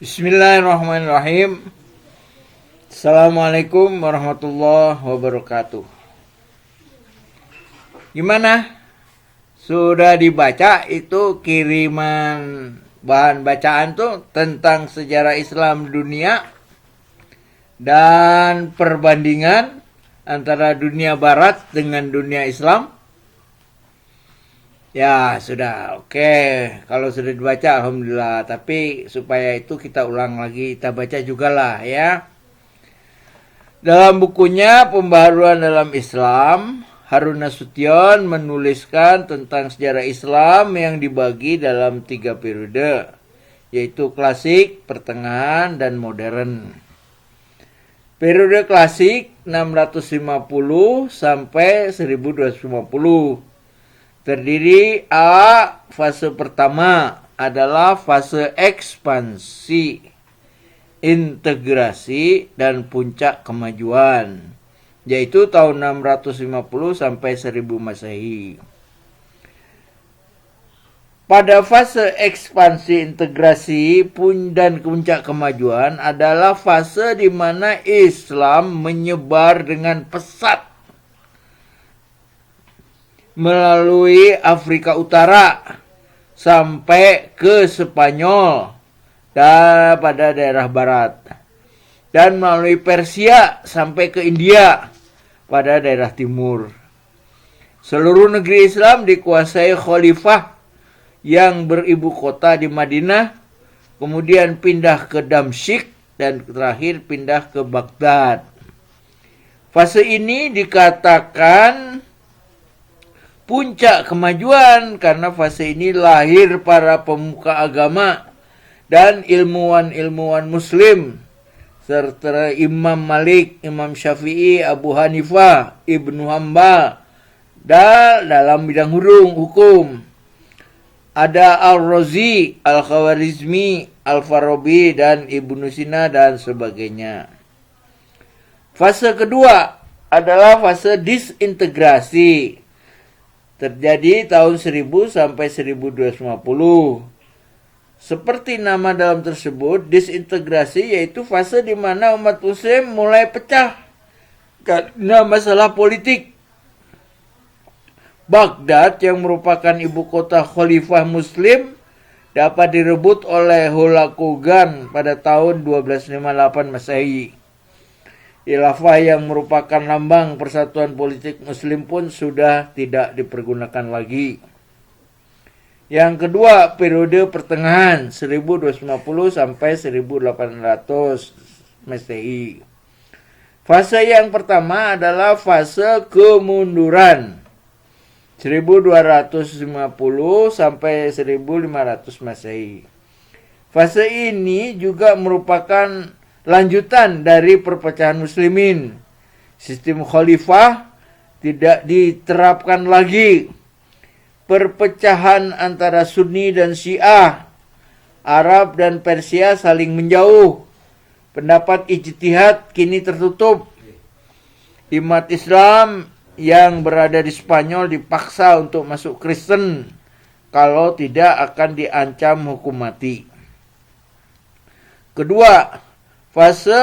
Bismillahirrahmanirrahim. Assalamualaikum warahmatullahi wabarakatuh. Gimana? Sudah dibaca itu kiriman bahan bacaan tuh tentang sejarah Islam dunia dan perbandingan antara dunia barat dengan dunia Islam? Ya sudah, oke. Kalau sudah dibaca alhamdulillah. Tapi supaya itu kita ulang lagi, kita baca juga lah ya. Dalam bukunya Pembaharuan dalam Islam, Harun Nasution menuliskan tentang sejarah Islam yang dibagi dalam 3 periode, yaitu klasik, pertengahan, dan modern. Periode klasik 650 sampai 1250. Terdiri A. Fase pertama adalah fase ekspansi, integrasi, dan puncak kemajuan, yaitu tahun 650 sampai 1000 Masehi. Pada fase ekspansi, integrasi, dan puncak kemajuan adalah fase di mana Islam menyebar dengan pesat melalui Afrika Utara sampai ke Spanyol dan pada daerah barat, dan melalui Persia sampai ke India pada daerah timur. Seluruh negeri Islam dikuasai khalifah yang beribu kota di Madinah, kemudian pindah ke Damsyik, dan terakhir pindah ke Baghdad. Fase ini dikatakan puncak kemajuan karena fase ini lahir para pemuka agama dan ilmuwan-ilmuwan muslim serta Imam Malik, Imam Syafi'i, Abu Hanifah, Ibnu Hanbal, dan dalam bidang hukum ada Al-Razi, Al-Khawarizmi, Al-Farabi, dan Ibnu Sina dan sebagainya. Fase kedua adalah fase disintegrasi, terjadi tahun 1000 sampai 1250. Seperti nama dalam tersebut, disintegrasi yaitu fase di mana umat muslim mulai pecah karena masalah politik. Baghdad yang merupakan ibu kota khalifah muslim dapat direbut oleh Hulakugan pada tahun 1258 Masehi. Khilafah yang merupakan lambang persatuan politik muslim pun sudah tidak dipergunakan lagi. Yang kedua, periode pertengahan 1250 sampai 1800 Masehi. Fase yang pertama adalah fase kemunduran 1250 sampai 1500 Masehi. Fase ini juga merupakan lanjutan dari perpecahan muslimin. Sistem khalifah tidak diterapkan lagi. Perpecahan antara Sunni dan Syiah, Arab dan Persia saling menjauh. Pendapat ijtihad kini tertutup. Umat Islam yang berada di Spanyol dipaksa untuk masuk Kristen, kalau tidak akan diancam hukum mati. Kedua, fase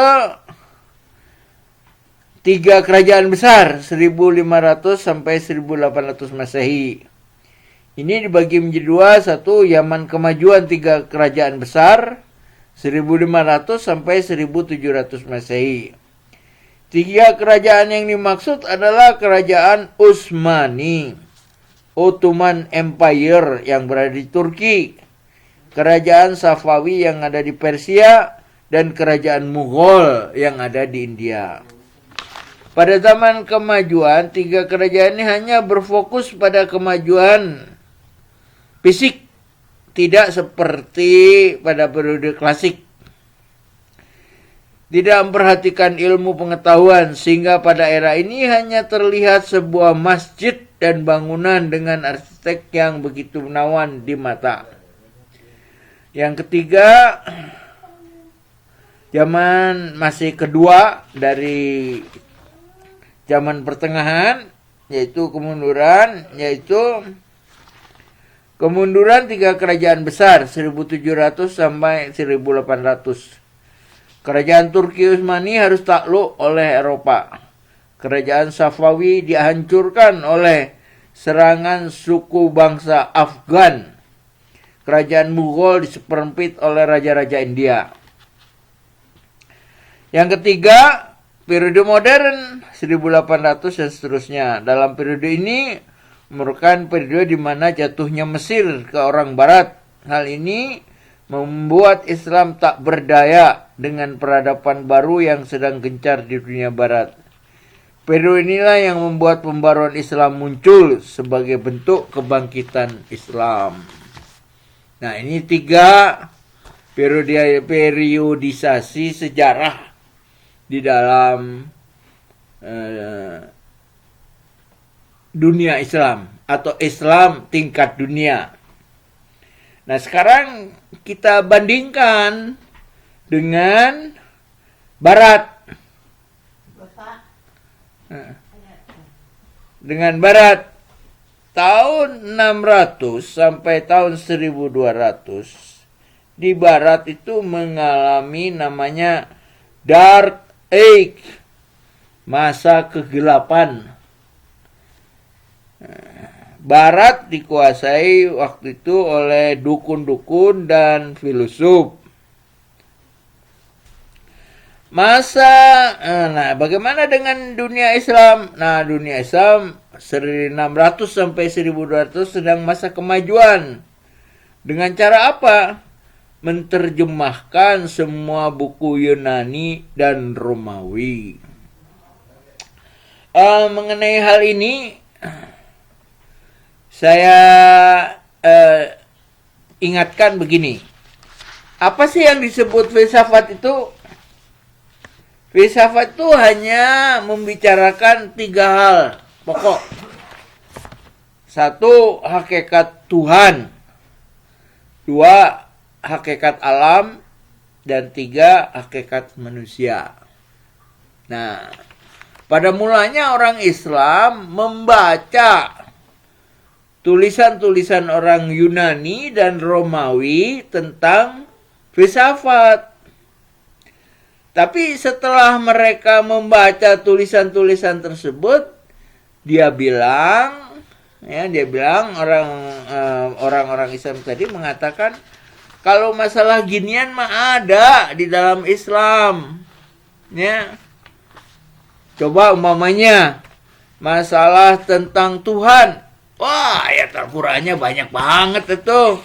3 kerajaan besar 1500 sampai 1800 Masehi. Ini dibagi menjadi dua. Satu, Yaman kemajuan 3 kerajaan besar 1500 sampai 1700 Masehi. 3 kerajaan yang dimaksud adalah kerajaan Utsmani, Ottoman Empire yang berada di Turki, kerajaan Safawi yang ada di Persia, dan kerajaan Mughal yang ada di India. Pada zaman kemajuan, 3 kerajaan ini hanya berfokus pada kemajuan fisik, tidak seperti pada periode klasik. Tidak memperhatikan ilmu pengetahuan, sehingga pada era ini hanya terlihat sebuah masjid dan bangunan dengan arsitek yang begitu menawan di mata. Yang ketiga, zaman masih kedua dari zaman pertengahan, yaitu kemunduran, yaitu Kemunduran 3 kerajaan besar 1700 sampai 1800. Kerajaan Turki Utsmani harus takluk oleh Eropa. Kerajaan Safawi dihancurkan oleh serangan suku bangsa Afgan. Kerajaan Mughal diseperempit oleh raja-raja India. Yang ketiga, periode modern 1800 dan seterusnya. Dalam periode ini merupakan periode di mana jatuhnya Mesir ke orang Barat. Hal ini membuat Islam tak berdaya dengan peradaban baru yang sedang gencar di dunia Barat. Periode inilah yang membuat pembaruan Islam muncul sebagai bentuk kebangkitan Islam. Nah, ini 3 periodisasi sejarah di dalam dunia Islam atau Islam tingkat dunia. Nah, sekarang kita bandingkan dengan Barat. Dengan Barat tahun 600 sampai tahun 1200 di Barat itu mengalami namanya Dark Age, masa kegelapan. Barat dikuasai waktu itu oleh dukun-dukun dan filosof. Nah, bagaimana dengan dunia Islam? Nah, dunia Islam 1600 sampai 1200 sedang masa kemajuan. Dengan cara apa? Menerjemahkan semua buku Yunani dan Romawi. Mengenai hal ini, saya ingatkan begini. Apa sih yang disebut filsafat itu? Filsafat itu hanya membicarakan 3 hal pokok. 1, hakikat Tuhan. 2, hakikat alam. Dan 3, hakikat manusia. Nah, pada mulanya orang Islam membaca tulisan-tulisan orang Yunani dan Romawi tentang filsafat. Tapi setelah mereka membaca tulisan-tulisan tersebut, dia bilang orang-orang Islam tadi mengatakan kalau masalah ginian mah ada di dalam Islam. Ya. Coba umpamanya masalah tentang Tuhan. Wah, ayat Al-Qur'annya banyak banget itu.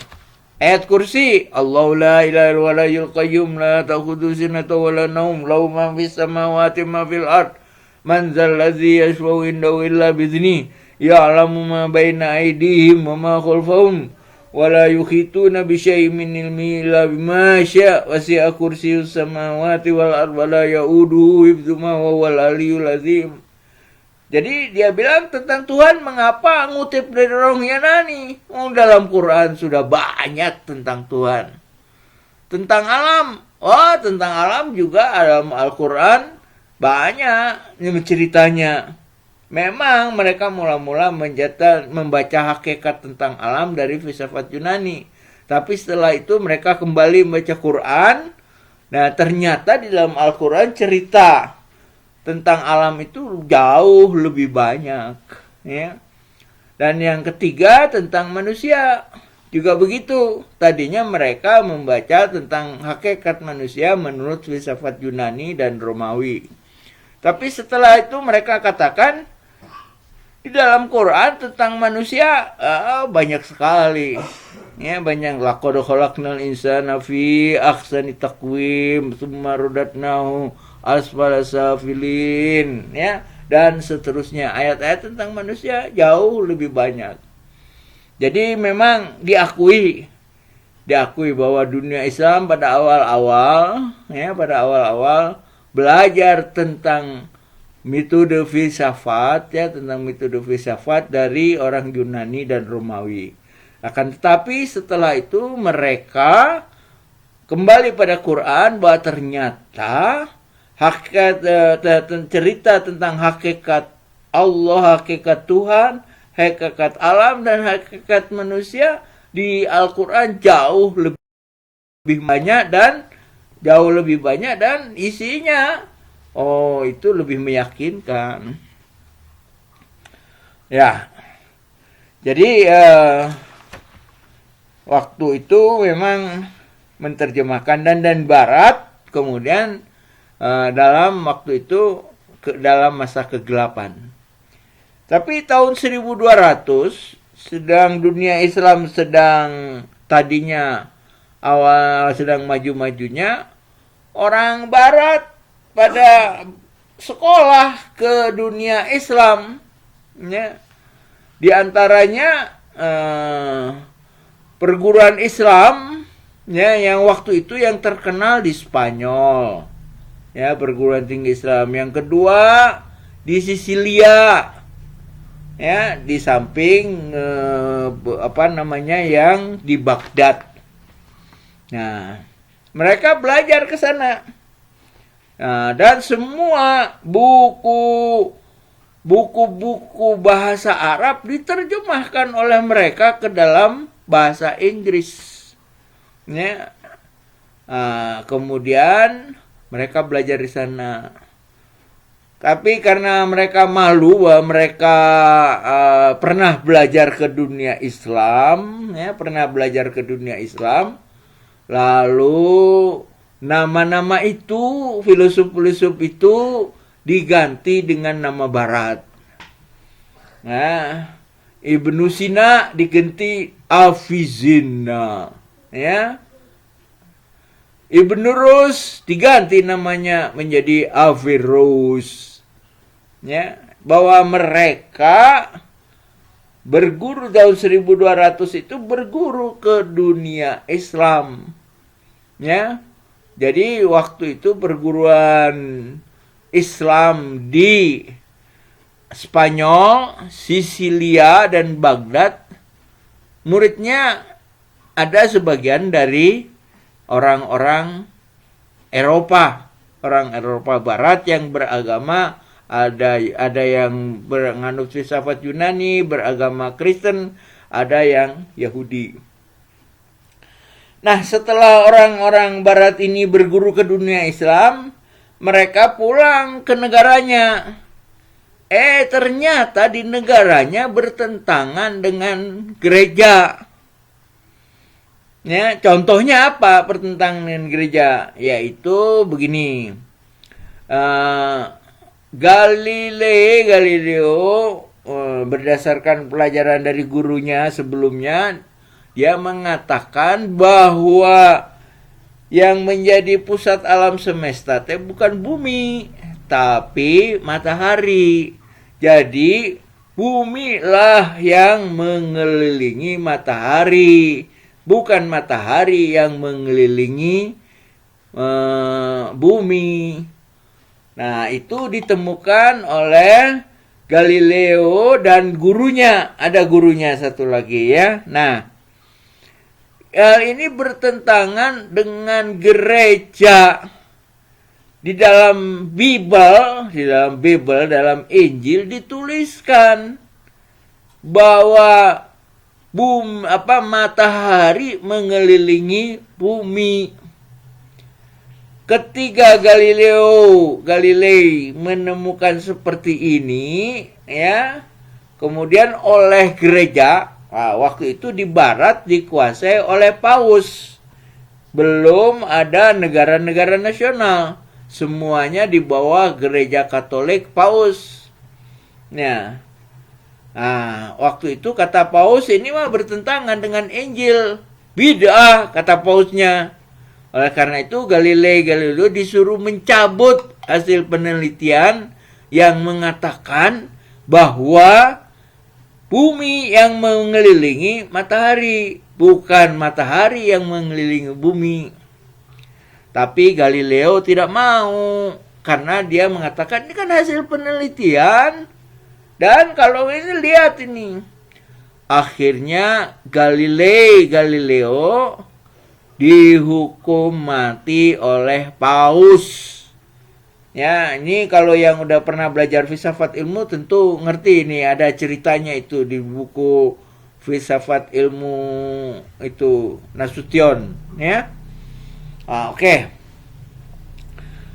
Ayat kursi, Allahu la ilaha illa huwal hayyul qayyum la ta'khudhuhu sinatun wa la naum lahu ma fis samawati ma fil ard man zal ladzi yashfa'u indahu illa bi'idznihi ya'lamu ma baina aydihim wa ma khalfahum wa la yuhituna bi syai'in min ilmihi illa bima syaa' wasi'a kursiyyus samawati wal ard wa la ya'uduhu hifdzuhuma wa huwal aliyyul azim. Jadi dia bilang tentang Tuhan, mengapa ngutip dari orang Yunani? Dalam Quran sudah banyak tentang Tuhan. Tentang alam. Tentang alam juga dalam Al-Quran banyak ceritanya. Memang mereka mula-mula membaca hakikat tentang alam dari filsafat Yunani. Tapi setelah itu mereka kembali membaca Quran. Nah, ternyata di dalam Al-Quran cerita tentang alam itu jauh lebih banyak, ya. Dan yang ketiga tentang manusia juga begitu. Tadinya mereka membaca tentang hakikat manusia menurut filsafat Yunani dan Romawi. Tapi setelah itu mereka katakan di dalam Quran tentang manusia banyak sekali. Ya, banyak. Laqad khalaqnal insana fi ahsani taqwim tsumma radadnahu asfala safilin, ya, dan seterusnya. Ayat-ayat tentang manusia jauh lebih banyak. Jadi memang diakui bahwa dunia Islam pada awal-awal belajar tentang metode filsafat, ya, tentang metode filsafat dari orang Yunani dan Romawi. Akan tetapi setelah itu mereka kembali pada Quran bahwa ternyata cerita tentang hakikat Allah, hakikat Tuhan, hakikat alam, dan hakikat manusia di Al-Quran jauh lebih banyak dan isinya itu lebih meyakinkan. Ya, jadi waktu itu memang menerjemahkan dan Barat kemudian dalam waktu itu dalam masa kegelapan. Tapi tahun 1200 sedang dunia Islam tadinya awal sedang maju-majunya, orang Barat pada sekolah ke dunia Islam, ya. Di antaranya perguruan Islam, ya, yang waktu itu yang terkenal di Spanyol, ya, perguruan tinggi Islam. Yang kedua di Sisilia, ya, di samping yang di Baghdad. Nah, mereka belajar ke sana. Nah, dan semua buku-buku bahasa Arab diterjemahkan oleh mereka ke dalam bahasa Inggris. Ya. Kemudian mereka belajar di sana. Tapi karena mereka malu bahwa mereka pernah belajar ke dunia Islam, ya, lalu nama-nama itu, filosof-filosof itu diganti dengan nama Barat. Nah, Ibnu Sina diganti Avicenna, ya. Ibnu Rus diganti namanya menjadi Averroes, ya. Bahwa mereka berguru tahun 1200 itu berguru ke dunia Islam, ya. Jadi waktu itu perguruan Islam di Spanyol, Sisilia dan Baghdad, muridnya ada sebagian dari orang Eropa Barat yang beragama, ada yang menganut filsafat Yunani, beragama Kristen, ada yang Yahudi. Nah, setelah orang-orang Barat ini berguru ke dunia Islam, mereka pulang ke negaranya. Ternyata di negaranya bertentangan dengan gereja. Ya, contohnya apa pertentangan dengan gereja? Yaitu begini. Galileo berdasarkan pelajaran dari gurunya sebelumnya, dia mengatakan bahwa yang menjadi pusat alam semesta itu bukan bumi, tapi matahari. Jadi bumi lah yang mengelilingi matahari, bukan matahari yang mengelilingi bumi. Nah, itu ditemukan oleh Galileo dan gurunya. Ada gurunya satu lagi, ya. Nah, hal ini bertentangan dengan gereja. Di dalam Bible, dalam Injil dituliskan bahwa matahari mengelilingi bumi. Ketika Galilei menemukan seperti ini, ya, kemudian oleh gereja, waktu itu di Barat dikuasai oleh Paus. Belum ada negara-negara nasional. Semuanya di bawah gereja Katolik Paus. Nah, waktu itu kata Paus ini mah bertentangan dengan Injil. Bid'ah, kata Pausnya. Oleh karena itu Galileo disuruh mencabut hasil penelitian yang mengatakan bahwa bumi yang mengelilingi matahari, bukan matahari yang mengelilingi bumi. Tapi Galileo tidak mau, karena dia mengatakan ini kan hasil penelitian. Dan kalau ini lihat ini. Akhirnya Galileo dihukum mati oleh Paus. Ya, ini kalau yang udah pernah belajar filsafat ilmu tentu ngerti ini, ada ceritanya itu di buku filsafat ilmu itu Nasution, ya. Oke.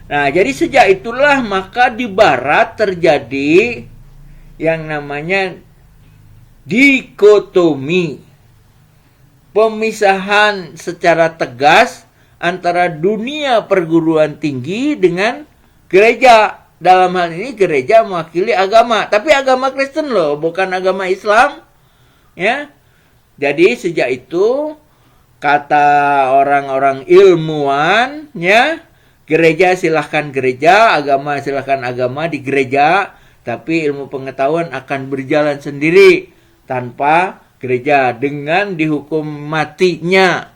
Nah, jadi sejak itulah maka di barat terjadi yang namanya dikotomi, pemisahan secara tegas antara dunia perguruan tinggi dengan gereja. Dalam hal ini gereja mewakili agama, tapi agama Kristen loh, bukan agama Islam, ya. Jadi sejak itu kata orang-orang ilmuwan, ya, gereja silahkan gereja, agama silahkan agama di gereja, tapi ilmu pengetahuan akan berjalan sendiri tanpa gereja dengan dihukum matinya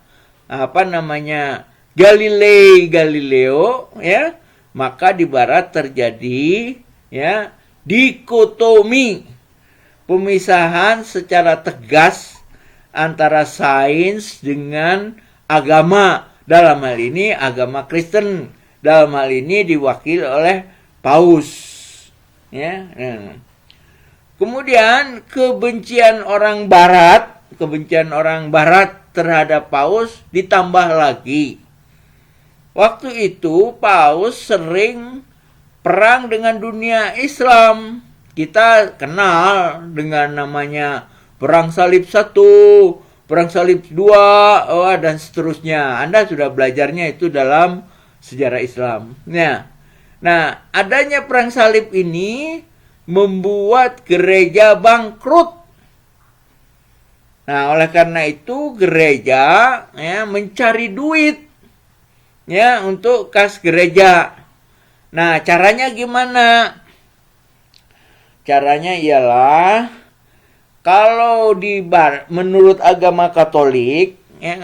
Galileo, ya. Maka di barat terjadi, ya, dikotomi, pemisahan secara tegas antara sains dengan agama. Dalam hal ini agama Kristen, dalam hal ini diwakili oleh Paus, ya. Kemudian kebencian orang barat terhadap Paus ditambah lagi. Waktu itu Paus sering perang dengan dunia Islam. Kita kenal dengan namanya Perang Salib 1, Perang Salib 2, dan seterusnya. Anda sudah belajarnya itu dalam sejarah Islam. Nah, adanya Perang Salib ini membuat gereja bangkrut. Nah, oleh karena itu gereja, ya, mencari duit, ya, untuk kas gereja. Nah, caranya gimana? Caranya ialah kalau menurut agama Katolik, ya,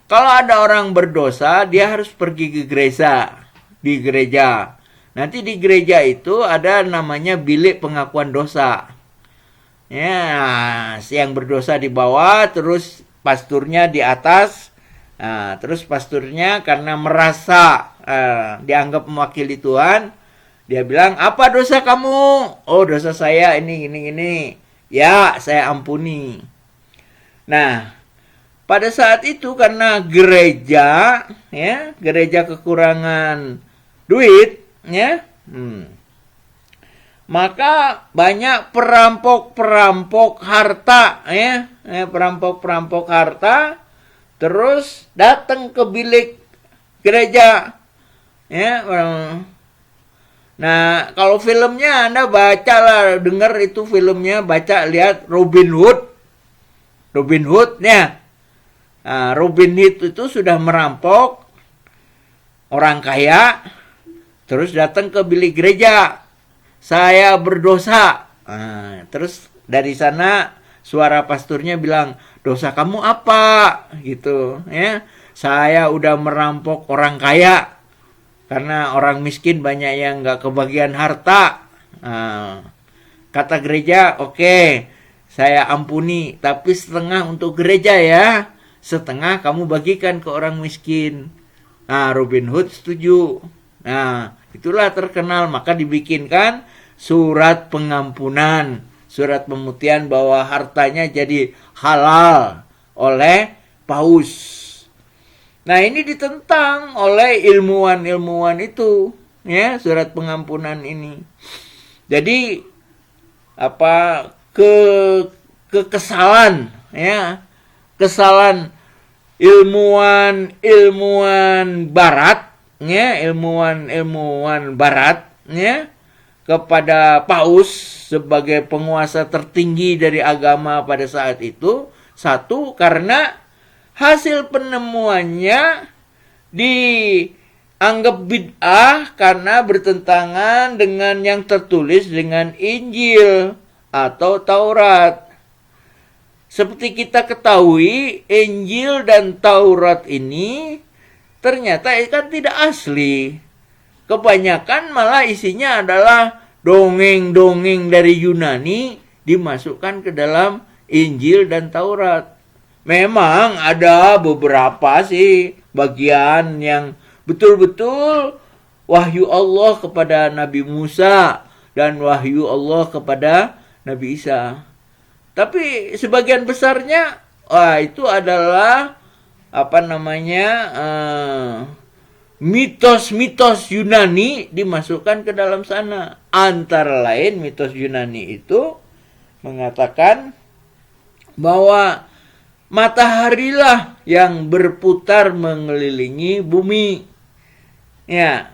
kalau ada orang berdosa, dia harus pergi ke di gereja. Nanti di gereja itu ada namanya bilik pengakuan dosa. Ya, yang berdosa di bawah, terus pasturnya di atas. Nah, terus pasturnya karena merasa dianggap mewakili Tuhan, dia bilang, apa dosa kamu? Oh, dosa saya ini. Ya, saya ampuni. Nah, pada saat itu karena gereja kekurangan duit, ya, maka banyak perampok harta, ya, perampok harta terus datang ke bilik gereja, ya. Nah, kalau filmnya Anda baca lah, dengar itu filmnya, baca, lihat Robin Hood, ya. Nah, Robin Hood itu sudah merampok orang kaya, terus datang ke bilik gereja, saya berdosa. Nah, terus dari sana suara pasturnya bilang, dosa kamu apa? Gitu, ya. Saya udah merampok orang kaya, karena orang miskin banyak yang nggak kebagian harta. Nah, kata gereja, oke, saya ampuni, tapi setengah untuk gereja ya, setengah kamu bagikan ke orang miskin. Nah, Robin Hood setuju. Nah, itulah terkenal, maka dibikinkan surat pengampunan, surat pemutihan bahwa hartanya jadi halal oleh Paus. Nah, ini ditentang oleh ilmuwan-ilmuwan itu, ya, surat pengampunan ini. Jadi kekesalan, ya, kesalahan ilmuwan barat, ya, ilmuwan barat, ya, kepada Paus sebagai penguasa tertinggi dari agama pada saat itu. Satu, karena hasil penemuannya dianggap bid'ah karena bertentangan dengan yang tertulis dengan Injil atau Taurat. Seperti kita ketahui, Injil dan Taurat ini ternyata kan tidak asli. Kebanyakan malah isinya adalah dongeng-dongeng dari Yunani dimasukkan ke dalam Injil dan Taurat. Memang ada beberapa sih bagian yang betul-betul wahyu Allah kepada Nabi Musa dan wahyu Allah kepada Nabi Isa. Tapi sebagian besarnya, itu adalah mitos-mitos Yunani dimasukkan ke dalam sana. Antara lain mitos Yunani itu mengatakan bahwa mataharilah yang berputar mengelilingi bumi. Ya,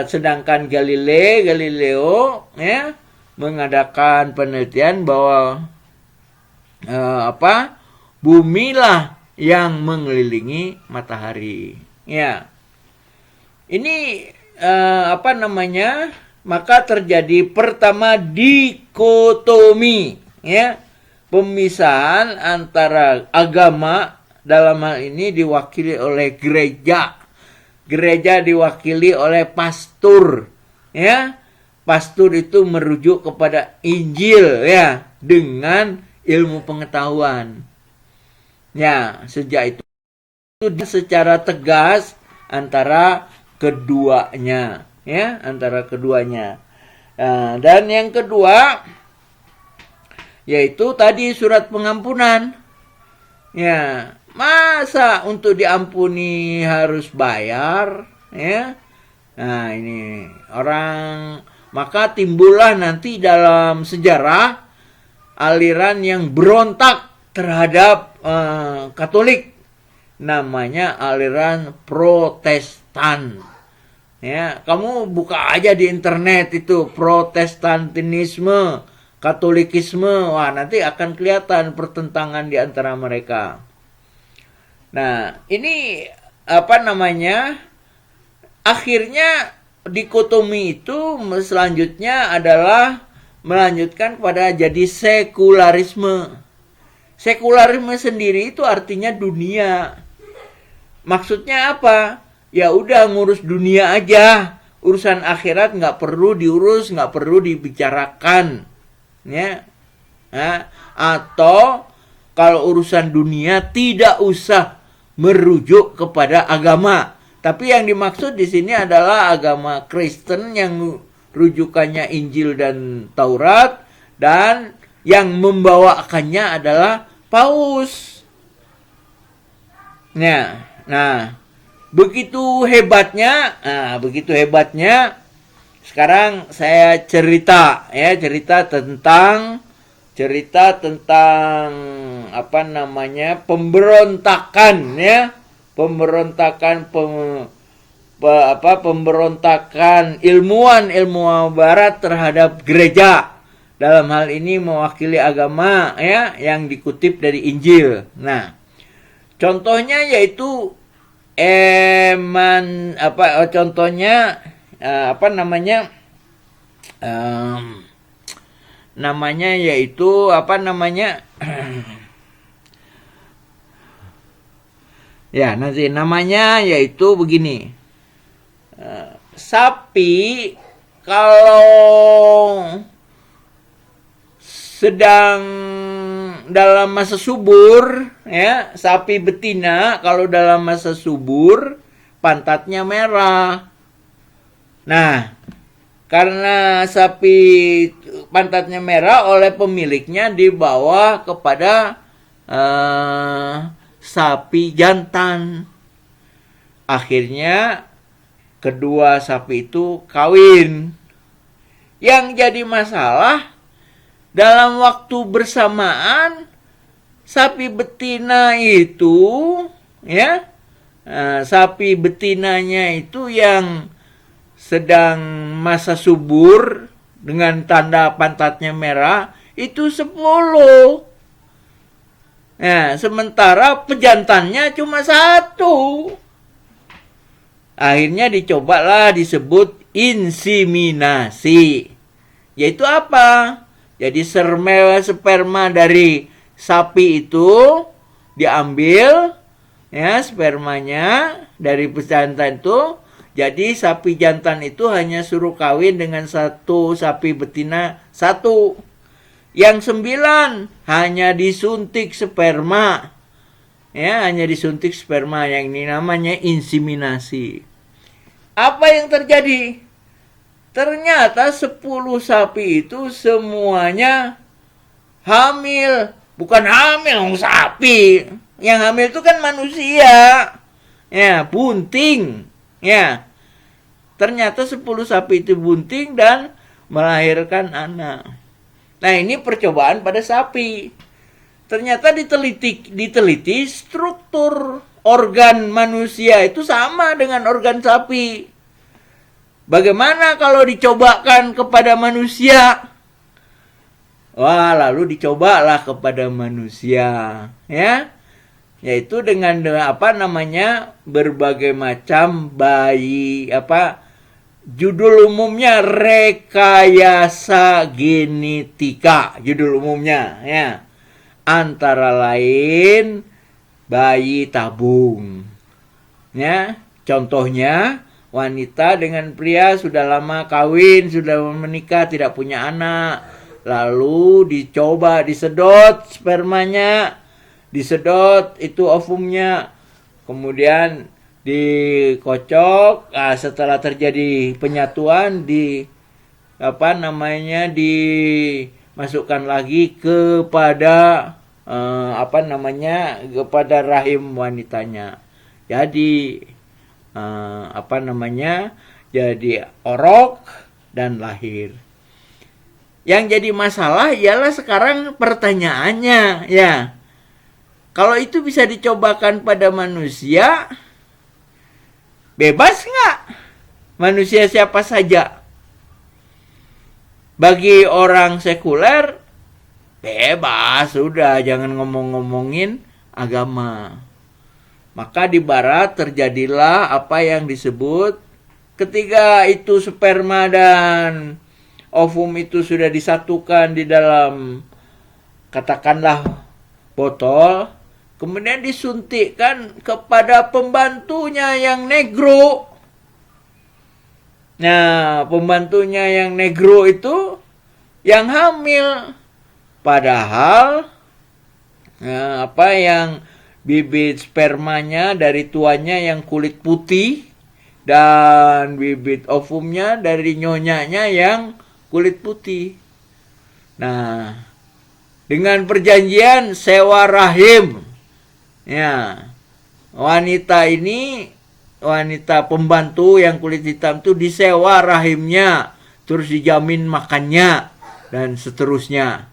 sedangkan Galileo ya mengadakan penelitian bahwa bumilah yang mengelilingi matahari. Ya. Ini maka terjadi pertama dikotomi, ya. Pemisahan antara agama, dalam hal ini diwakili oleh gereja. Gereja diwakili oleh pastor, ya. Pastor itu merujuk kepada Injil, ya, dengan ilmu pengetahuan. Ya, sejak itu secara tegas antara keduanya, ya, antara keduanya. Dan yang kedua yaitu tadi surat pengampunan. Ya, masa untuk diampuni harus bayar, ya? Nah, ini maka timbullah nanti dalam sejarah aliran yang berontak terhadap Katolik, namanya aliran Protestan. Ya, kamu buka aja di internet itu Protestantisme, Katolikisme, nanti akan kelihatan pertentangan di antara mereka. Nah, ini akhirnya dikotomi itu selanjutnya adalah melanjutkan kepada jadi sekularisme. Sekularisme sendiri itu artinya dunia. Maksudnya apa? Ya udah ngurus dunia aja, urusan akhirat nggak perlu diurus, nggak perlu dibicarakan, ya. Atau kalau urusan dunia tidak usah merujuk kepada agama. Tapi yang dimaksud di sini adalah agama Kristen yang rujukannya Injil dan Taurat, dan yang membawakannya adalah Paus. Nah, begitu hebatnya. Sekarang saya cerita tentang pemberontakan, ya. Pemberontakan ilmuwan barat terhadap gereja. Dalam hal ini mewakili agama, ya, yang dikutip dari Injil. Nah, contohnya yaitu namanya yaitu begini. Sapi kalau sedang dalam masa subur, ya, sapi betina kalau dalam masa subur pantatnya merah. Nah, karena sapi pantatnya merah, oleh pemiliknya dibawa kepada sapi jantan. Akhirnya kedua sapi itu kawin. Yang jadi masalah, dalam waktu bersamaan sapi betina itu, ya, sapi betinanya itu yang sedang masa subur dengan tanda pantatnya merah itu 10. Nah, sementara pejantannya cuma 1. Akhirnya dicobalah disebut inseminasi. Yaitu apa? Jadi sperma dari sapi itu diambil, ya, spermanya dari pejantan itu. Jadi sapi jantan itu hanya suruh kawin dengan 1 sapi betina 1. Yang 9 hanya disuntik sperma. Ya, hanya disuntik sperma. Yang ini namanya inseminasi. Apa yang terjadi? Ternyata 10 sapi itu semuanya Hamil, bukan hamil sapi. Yang hamil itu kan manusia. Ya, bunting. Ya. Ternyata 10 sapi itu bunting dan melahirkan anak. Nah, ini percobaan pada sapi. Ternyata diteliti struktur organ manusia itu sama dengan organ sapi. Bagaimana kalau dicobakan kepada manusia? Wah, lalu dicobalah kepada manusia, ya. Yaitu dengan berbagai macam bayi, judul umumnya rekayasa genetika, judul umumnya, ya. Antara lain bayi tabung. Ya, contohnya wanita dengan pria sudah lama kawin, sudah menikah, tidak punya anak. Lalu dicoba disedot spermanya, disedot itu ovumnya, kemudian dikocok. Setelah terjadi penyatuan dimasukkan lagi kepada kepada rahim wanitanya. Jadi jadi orok dan lahir. Yang jadi masalah ialah sekarang pertanyaannya, ya. Kalau itu bisa dicobakan pada manusia, bebas nggak? Manusia siapa saja. Bagi orang sekuler, bebas, sudah, jangan ngomong-ngomongin agama. Maka di barat terjadilah apa yang disebut ketika itu sperma dan ovum itu sudah disatukan di dalam katakanlah botol, kemudian disuntikkan kepada pembantunya yang negro. Nah, pembantunya yang negro itu yang hamil. Padahal yang bibit spermanya dari tuannya yang kulit putih dan bibit ovumnya dari nyonyanya yang kulit putih. Nah, dengan perjanjian sewa rahim, ya, wanita pembantu yang kulit hitam itu disewa rahimnya, terus dijamin makannya dan seterusnya.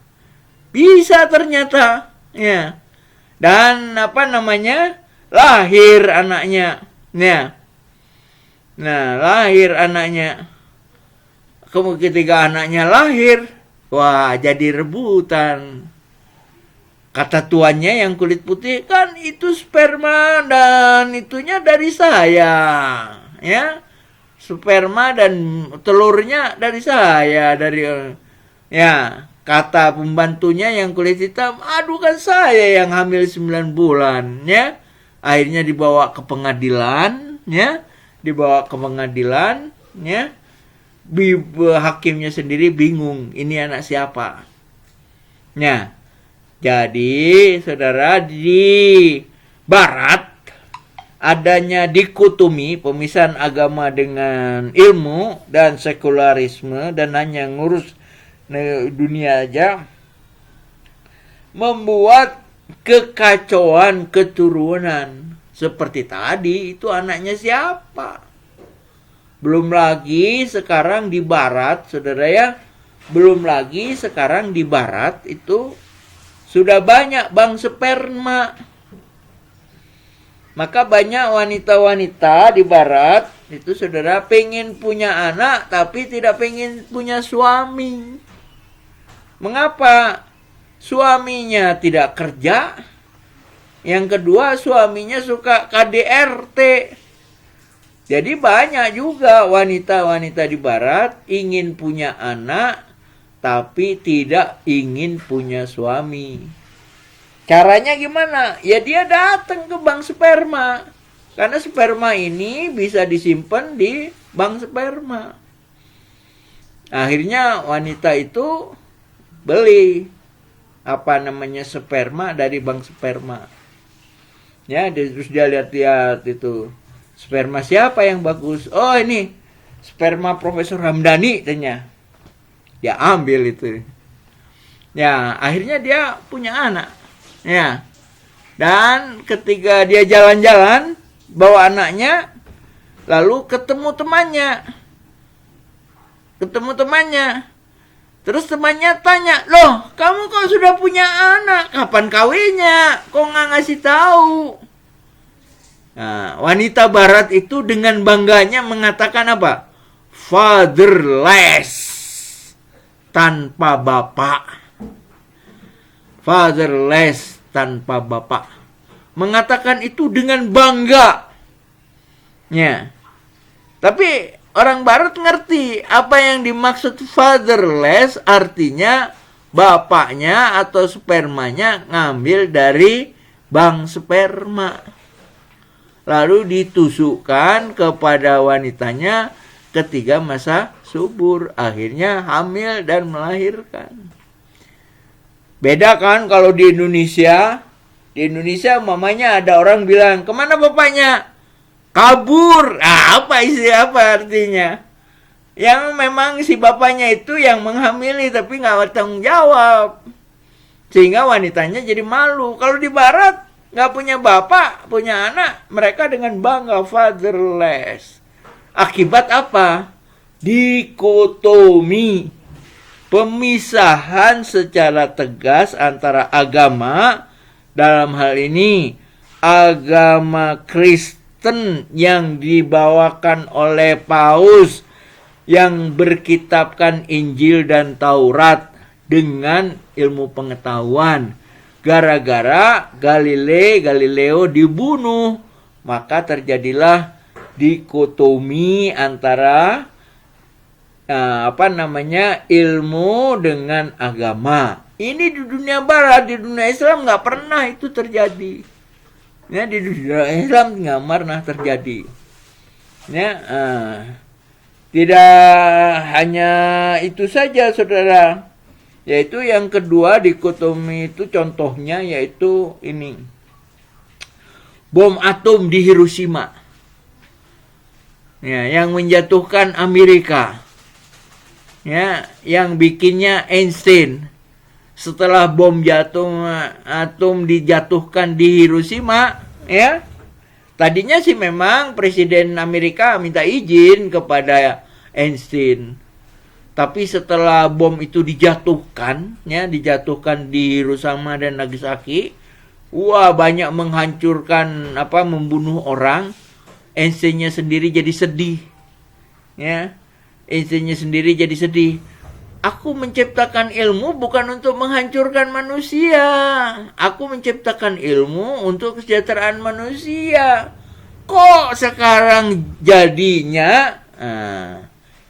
Bisa ternyata, ya. Dan lahir anaknya, ya. Nah, lahir anaknya. Kemudian ketika anaknya lahir, wah, jadi rebutan. Kata tuannya yang kulit putih, kan itu sperma dan itunya dari saya, ya. Sperma dan telurnya dari saya, ya. Kata pembantunya yang kulit hitam, aduh, kan saya yang hamil 9 bulan, ya. Akhirnya dibawa ke pengadilan, ya. Hakimnya sendiri bingung, ini anak siapa. Nah, jadi saudara, di barat adanya dikotomi, pemisahan agama dengan ilmu dan sekularisme, dan hanya ngurus dunia aja, membuat kekacauan keturunan. Seperti tadi, itu anaknya siapa? Belum lagi sekarang di barat, saudara, ya. Belum lagi sekarang di barat itu sudah banyak bank sperma. Maka banyak wanita-wanita di barat itu, saudara, pengen punya anak tapi tidak pengen punya suami. Mengapa? Suaminya tidak kerja. Yang kedua, suaminya suka KDRT. Jadi banyak juga wanita-wanita di barat ingin punya anak tapi tidak ingin punya suami. Caranya gimana? Ya dia datang ke bank sperma. Karena sperma ini bisa disimpan di bank sperma. Akhirnya wanita itu beli sperma dari bank sperma. Ya, terus dia lihat-lihat itu. Sperma siapa yang bagus? Oh, ini sperma Profesor Hamdani, tanya. Dia ambil itu. Ya, akhirnya dia punya anak. Ya. Dan ketika dia jalan-jalan bawa anaknya, lalu ketemu temannya. Terus temannya tanya, "Loh, kamu kok sudah punya anak? Kapan kawinnya? Kok nggak ngasih tahu?" Nah, wanita barat itu dengan bangganya mengatakan apa? Fatherless. Tanpa bapak. Fatherless, tanpa bapak. Mengatakan itu dengan bangga. Ya. Tapi orang barat ngerti apa yang dimaksud fatherless, artinya bapaknya atau spermanya ngambil dari bank sperma. Lalu ditusukkan kepada wanitanya ketika masa subur. Akhirnya hamil dan melahirkan. Beda kan kalau di Indonesia. Di Indonesia mamanya ada orang bilang, "Kemana bapaknya?" "Kabur." Apa artinya? Yang memang si bapaknya itu yang menghamili tapi nggak bertanggung jawab. Sehingga wanitanya jadi malu. Kalau di barat nggak punya bapak, punya anak, mereka dengan bangga fatherless. Akibat apa? Dikotomi. Pemisahan secara tegas antara agama, dalam hal ini agama Kristen yang dibawakan oleh Paus yang berkitabkan Injil dan Taurat dengan ilmu pengetahuan. Gara-gara Galileo dibunuh, maka terjadilah dikotomi antara ilmu dengan agama. Ini di dunia barat, di dunia Islam nggak pernah itu terjadi. Ya, di dunia Islam nggak pernah terjadi. Ya, tidak hanya itu saja, saudara. Yaitu yang kedua dikotomi itu contohnya yaitu ini. Bom atom di Hiroshima. Ya, yang menjatuhkan Amerika. Ya, yang bikinnya Einstein. Setelah bom atom dijatuhkan di Hiroshima, ya. Tadinya sih memang Presiden Amerika minta izin kepada Einstein. Tapi setelah bom itu dijatuhkan di Hiroshima dan Nagasaki, banyak menghancurkan, membunuh orang. Einstein-nya sendiri jadi sedih. Ya, Einstein-nya sendiri jadi sedih. Aku menciptakan ilmu bukan untuk menghancurkan manusia. Aku menciptakan ilmu untuk kesejahteraan manusia. Kok sekarang jadinya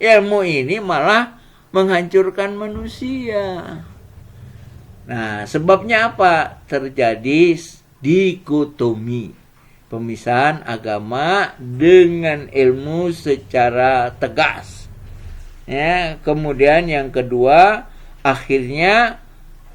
ilmu ini malah menghancurkan manusia. Nah, sebabnya apa? Terjadi dikotomi. Pemisahan agama dengan ilmu secara tegas. Ya, kemudian yang kedua, akhirnya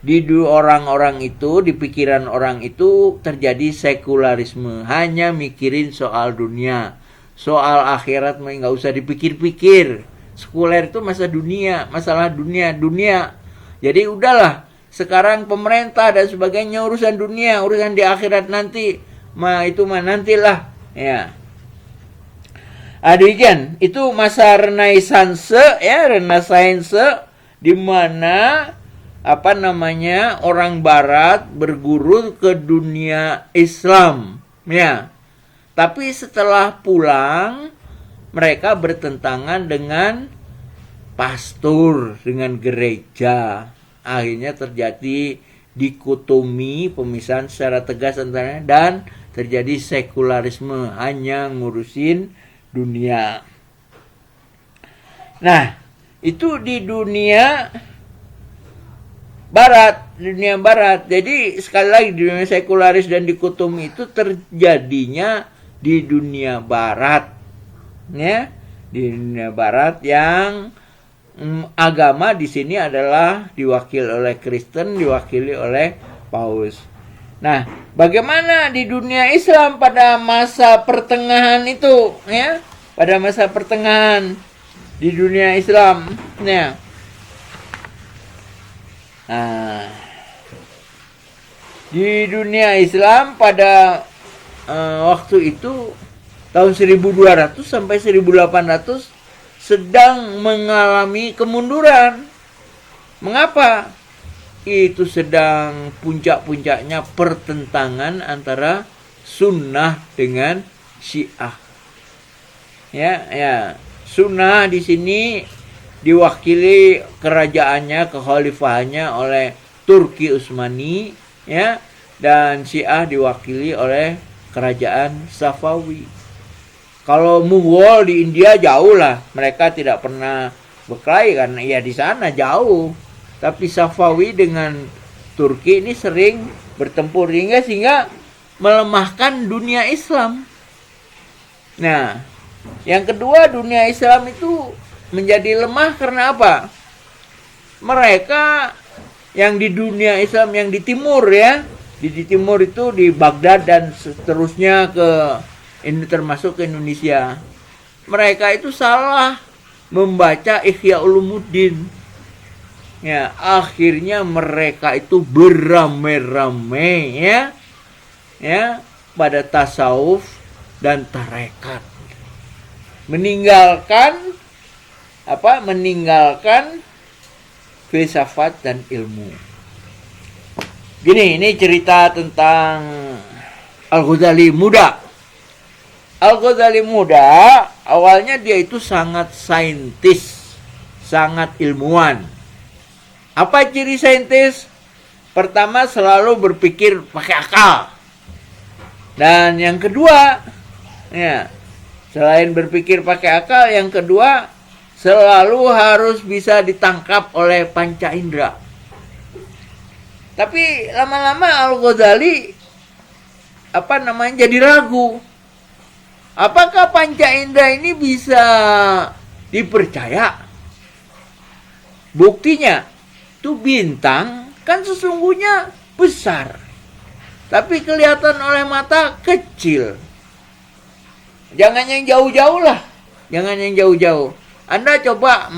di orang-orang itu, di pikiran orang itu terjadi sekularisme. Hanya mikirin soal dunia. Soal akhirat nggak usah dipikir-pikir. Sekuler itu masalah dunia. Jadi udahlah, sekarang pemerintah dan sebagainya urusan dunia, urusan di akhirat nanti, nantilah. Ya. Demikian, itu masa Renaissance, di mana orang Barat berguru ke dunia Islam, ya. Tapi setelah pulang, mereka bertentangan dengan pastor, dengan gereja. Akhirnya terjadi dikotomi, pemisahan secara tegas antara, dan terjadi sekularisme, hanya ngurusin dunia. Nah, itu di dunia barat. Jadi sekali lagi, di dunia sekularis dan dikotomi itu terjadinya di dunia barat. Ya, di dunia barat yang agama di sini adalah diwakili oleh Kristen, diwakili oleh Paus. Nah, bagaimana di dunia Islam pada masa pertengahan itu, ya? Pada masa pertengahan di dunia Islam, ya. Nah, di dunia Islam pada waktu itu tahun 1200 sampai 1800 sedang mengalami kemunduran. Mengapa? Itu sedang puncak-puncaknya pertentangan antara sunnah dengan syiah. Ya, sunnah di sini diwakili kerajaannya, kekhalifahannya oleh Turki Utsmani, ya, dan syiah diwakili oleh kerajaan Safawi. Kalau Mughal di India jauh lah, mereka tidak pernah berkelahi karena ya di sana jauh. Tapi Safawi dengan Turki ini sering bertempur sehingga melemahkan dunia Islam. Nah, yang kedua, dunia Islam itu menjadi lemah karena apa? Mereka yang di dunia Islam yang di timur, ya, di timur itu di Baghdad dan seterusnya ini termasuk ke Indonesia. Mereka itu salah membaca Ihya Ulumuddin. Ya, akhirnya mereka itu beramai-ramai ya pada tasawuf dan tarekat. Meninggalkan filsafat dan ilmu. Gini, ini cerita tentang Al-Ghazali muda. Al-Ghazali muda, awalnya dia itu sangat saintis, sangat ilmuwan. Apa ciri saintis? Pertama, selalu berpikir pakai akal. Dan yang kedua, ya, selain berpikir pakai akal, yang kedua, selalu harus bisa ditangkap oleh panca indera. Tapi lama-lama Al-Ghazali jadi ragu. Apakah panca indera ini bisa dipercaya? Buktinya, itu bintang kan sesungguhnya besar, tapi kelihatan oleh mata kecil. Jangan yang jauh-jauh lah, jangan yang jauh-jauh. Anda coba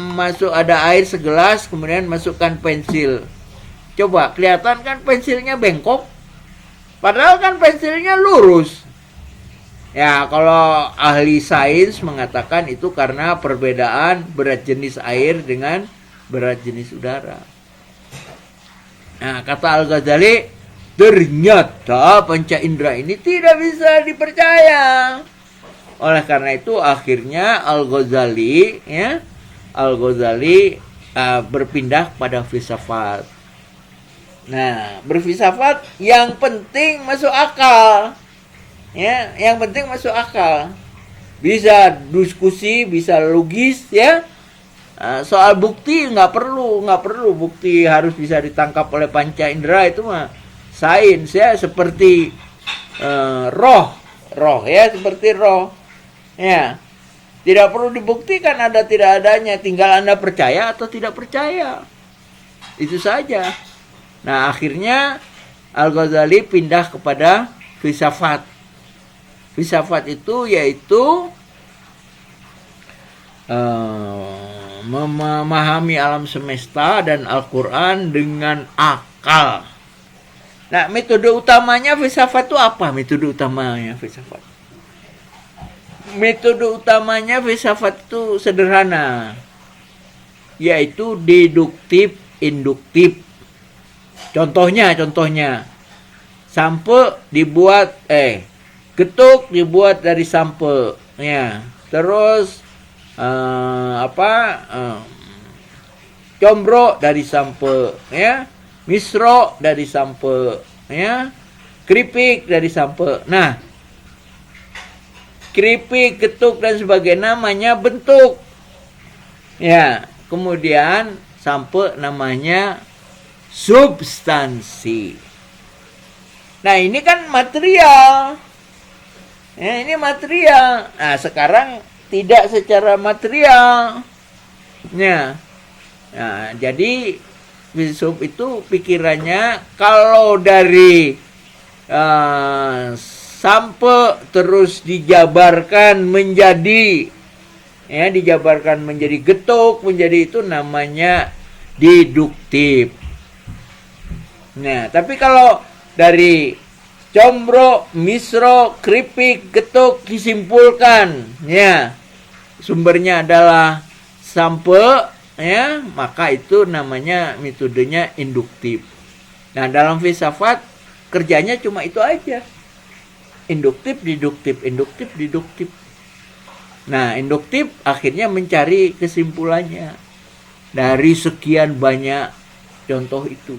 ada air segelas, kemudian masukkan pensil. Coba, kelihatan kan pensilnya bengkok? Padahal kan pensilnya lurus. Ya, kalau ahli sains mengatakan itu karena perbedaan berat jenis air dengan berat jenis udara. Nah, kata Al-Ghazali, ternyata panca indera ini tidak bisa dipercaya. Oleh karena itu akhirnya Al-Ghazali berpindah pada filsafat. Nah, berfilsafat yang penting masuk akal. Ya, yang penting masuk akal. Bisa diskusi, bisa logis, ya. Soal bukti nggak perlu bukti harus bisa ditangkap oleh panca indera, itu mah sains, ya, seperti roh ya, seperti roh, ya, tidak perlu dibuktikan ada tidak adanya, tinggal Anda percaya atau tidak percaya, itu saja. Nah, akhirnya Al-Ghazali pindah kepada filsafat. Filsafat itu yaitu memahami alam semesta dan Al-Quran dengan akal. Nah, metode utamanya filsafat itu apa? Metode utamanya filsafat itu sederhana, yaitu deduktif, induktif. Contohnya sampo dibuat getuk dibuat dari sampo, ya. Terus combro dari sampo, ya, misro dari sampo, ya, keripik dari sampo. Nah, keripik, getuk dan sebagainya namanya bentuk, ya. Kemudian sampo namanya substansi. Nah, ini kan material, ya, ini material. Nah, sekarang tidak secara material. Nah, jadi filsuf itu pikirannya kalau dari sampai terus dijabarkan menjadi getuk, menjadi itu namanya deduktif. Nah, tapi kalau dari combro, misro, keripik, getuk disimpulkan, ya, sumbernya adalah sampe, ya, maka itu namanya metodenya induktif. Nah, dalam filsafat kerjanya cuma itu aja. Induktif, deduktif, induktif, deduktif. Nah, induktif akhirnya mencari kesimpulannya dari sekian banyak contoh itu.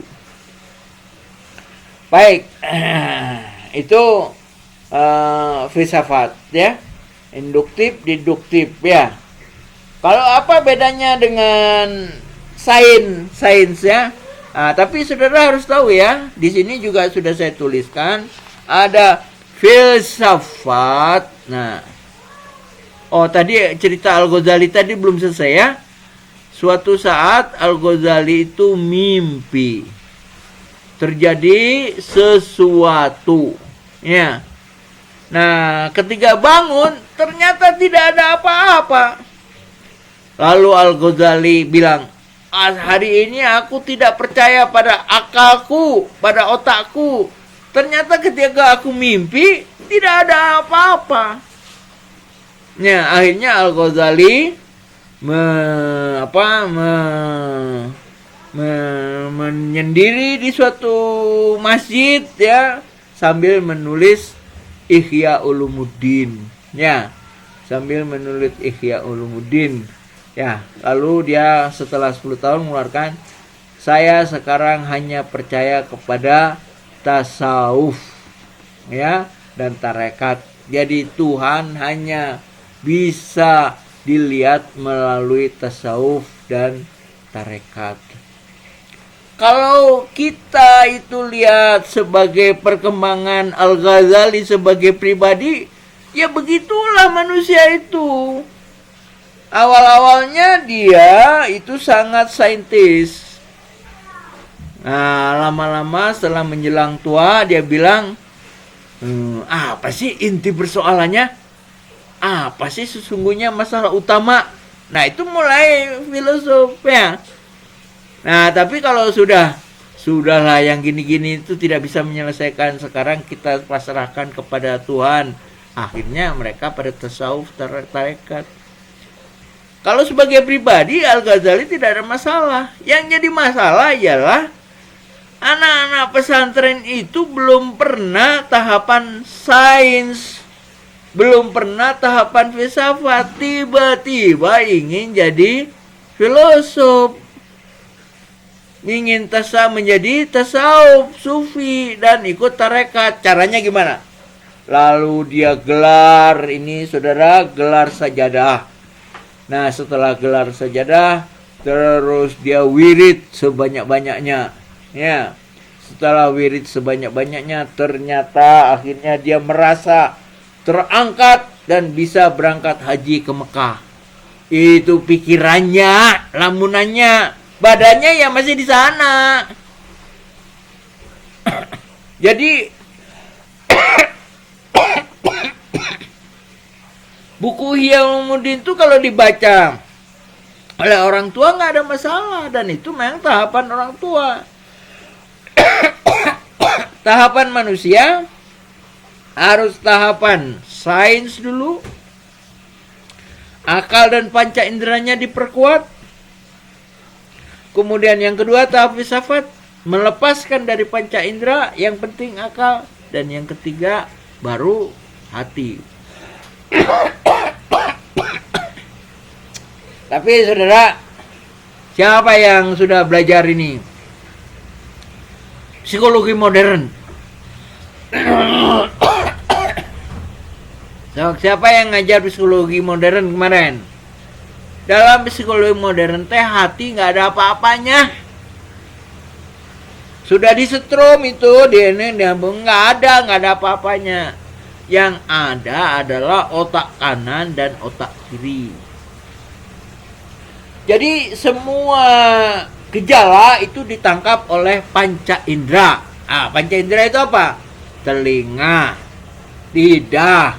Baik, itu filsafat, ya. Induktif, deduktif, ya. Kalau apa bedanya dengan sains, ya? Tapi saudara harus tahu, ya. Di sini juga sudah saya tuliskan ada filsafat. Nah, tadi cerita Al-Ghazali tadi belum selesai, ya. Suatu saat Al-Ghazali itu mimpi terjadi sesuatu, ya. Nah, ketika bangun ternyata tidak ada apa-apa. Lalu Al-Ghazali bilang, hari ini aku tidak percaya pada akalku, pada otakku. Ternyata ketika aku mimpi tidak ada apa-apa. Ya, akhirnya Al-Ghazali menyendiri di suatu masjid, ya, sambil menulis Ihya Ulumuddin, ya, sambil menulis Ihya Ulumuddin, ya. Lalu dia setelah 10 tahun mengeluarkan, saya sekarang hanya percaya kepada tasawuf, ya, dan tarekat. Jadi Tuhan hanya bisa dilihat melalui tasawuf dan tarekat. Kalau kita itu lihat sebagai perkembangan Al-Ghazali sebagai pribadi, ya begitulah manusia itu. Awal-awalnya dia itu sangat saintis. Nah, lama-lama setelah menjelang tua, dia bilang, apa sih inti persoalannya? Apa sih sesungguhnya masalah utama? Nah, itu mulai filosof, ya. Nah, tapi kalau sudahlah yang gini-gini itu tidak bisa menyelesaikan, sekarang kita pasrahkan kepada Tuhan. Akhirnya mereka pada tasawuf, tarekat. Kalau sebagai pribadi Al-Ghazali tidak ada masalah. Yang jadi masalah ialah anak-anak pesantren itu belum pernah tahapan sains, belum pernah tahapan filsafat, tiba-tiba ingin jadi filosof, ingin menjadi tasawuf, sufi, dan ikut tarekat. Caranya gimana? Lalu dia gelar ini, saudara, gelar sajadah. Nah, setelah gelar sajadah, terus dia wirid sebanyak-banyaknya, ya. Setelah wirid sebanyak-banyaknya, ternyata akhirnya dia merasa terangkat dan bisa berangkat haji ke Mekah. Itu pikirannya, lamunannya, badannya ya masih di sana. Jadi buku Ihya Ulumuddin itu kalau dibaca oleh orang tua nggak ada masalah, dan itu memang tahapan orang tua. Tahapan manusia harus tahapan sains dulu, akal dan panca inderanya diperkuat. Kemudian yang kedua tahap filsafat, melepaskan dari panca indera, yang penting akal. Dan yang ketiga baru hati. Tapi saudara, siapa yang sudah belajar ini? Psikologi modern. Siapa yang ngajar psikologi modern kemarin? Dalam psikologi modern teh hati nggak ada apa-apanya. Sudah disetrum itu, DNA nggak ada apa-apanya. Yang ada adalah otak kanan dan otak kiri. Jadi semua gejala itu ditangkap oleh panca indera. Panca indera itu apa? Telinga, lidah,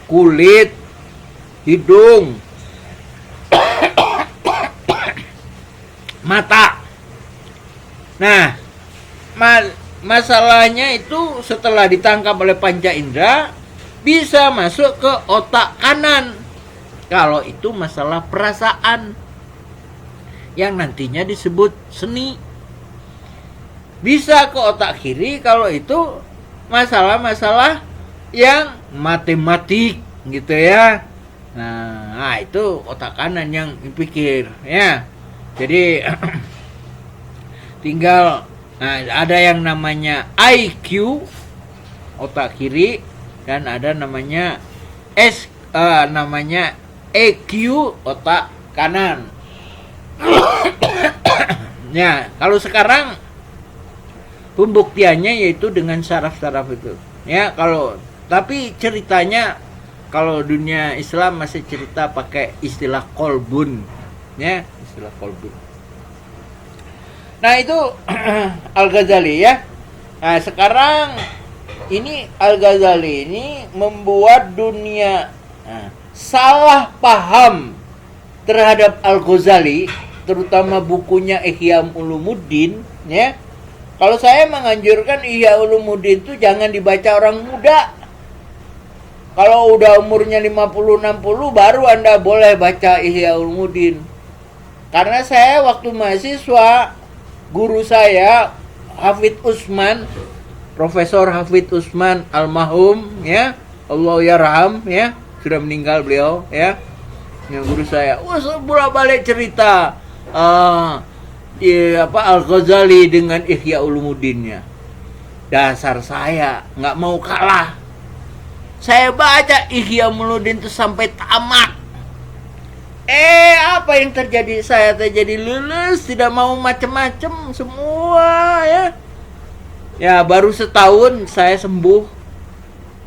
kulit, hidung, mata. Nah, masalahnya itu setelah ditangkap oleh panca indera bisa masuk ke otak kanan. Kalau itu masalah perasaan yang nantinya disebut seni. Bisa ke otak kiri kalau itu masalah-masalah yang matematik gitu ya. Nah, itu otak kanan yang dipikir ya. Jadi tinggal ada yang namanya IQ otak kiri dan ada namanya namanya EQ otak kanan. Ya, kalau sekarang pembuktiannya yaitu dengan saraf-saraf itu. Ya, tapi ceritanya kalau dunia Islam masih cerita pakai istilah kolbun. Ya, istilah kolbun. Nah, itu Al-Ghazali ya. Nah, sekarang ini Al-Ghazali ini membuat dunia salah paham terhadap Al-Ghazali, terutama bukunya Ihya Ulumuddin ya. Kalau saya menganjurkan Ihya Ulumuddin itu jangan dibaca orang muda. Kalau udah umurnya 50-60 baru Anda boleh baca Ihya Ulumuddin. Karena saya waktu mahasiswa, guru saya Hafidz Utsman, Profesor Hafidz Utsman almarhum ya, Allah yarham ya, sudah meninggal beliau ya. Yang guru saya, bolak-balik cerita Al-Ghazali dengan Ihya Ulumuddinnya. Dasar saya nggak mau kalah. Saya baca Ihya Ulumuddin itu sampai tamat. Apa yang terjadi? Saya terjadi lulus, tidak mau macem-macem semua ya. Ya, baru setahun saya sembuh.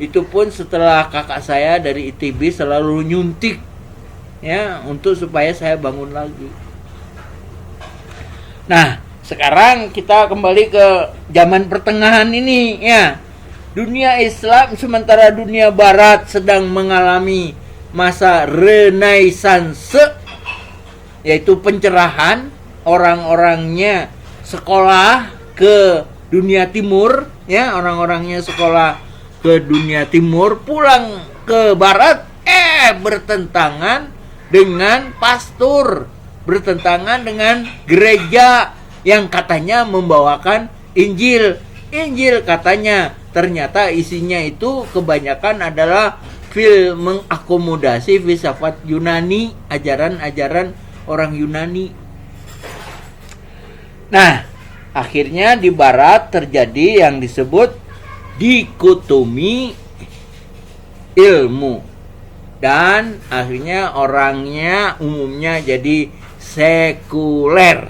Itu pun setelah kakak saya dari ITB selalu nyuntik ya, untuk supaya saya bangun lagi. Nah, sekarang kita kembali ke zaman pertengahan ini ya. Dunia Islam sementara dunia Barat sedang mengalami masa renaissance, yaitu pencerahan. Orang-orangnya sekolah ke dunia timur ya, orang-orangnya sekolah ke dunia timur, pulang ke Barat bertentangan dengan pastor, bertentangan dengan gereja yang katanya membawakan Injil. Injil katanya ternyata isinya itu kebanyakan adalah mengakomodasi filsafat Yunani, ajaran-ajaran orang Yunani. Nah, akhirnya di Barat terjadi yang disebut dikotomi ilmu, dan akhirnya orangnya umumnya jadi sekuler,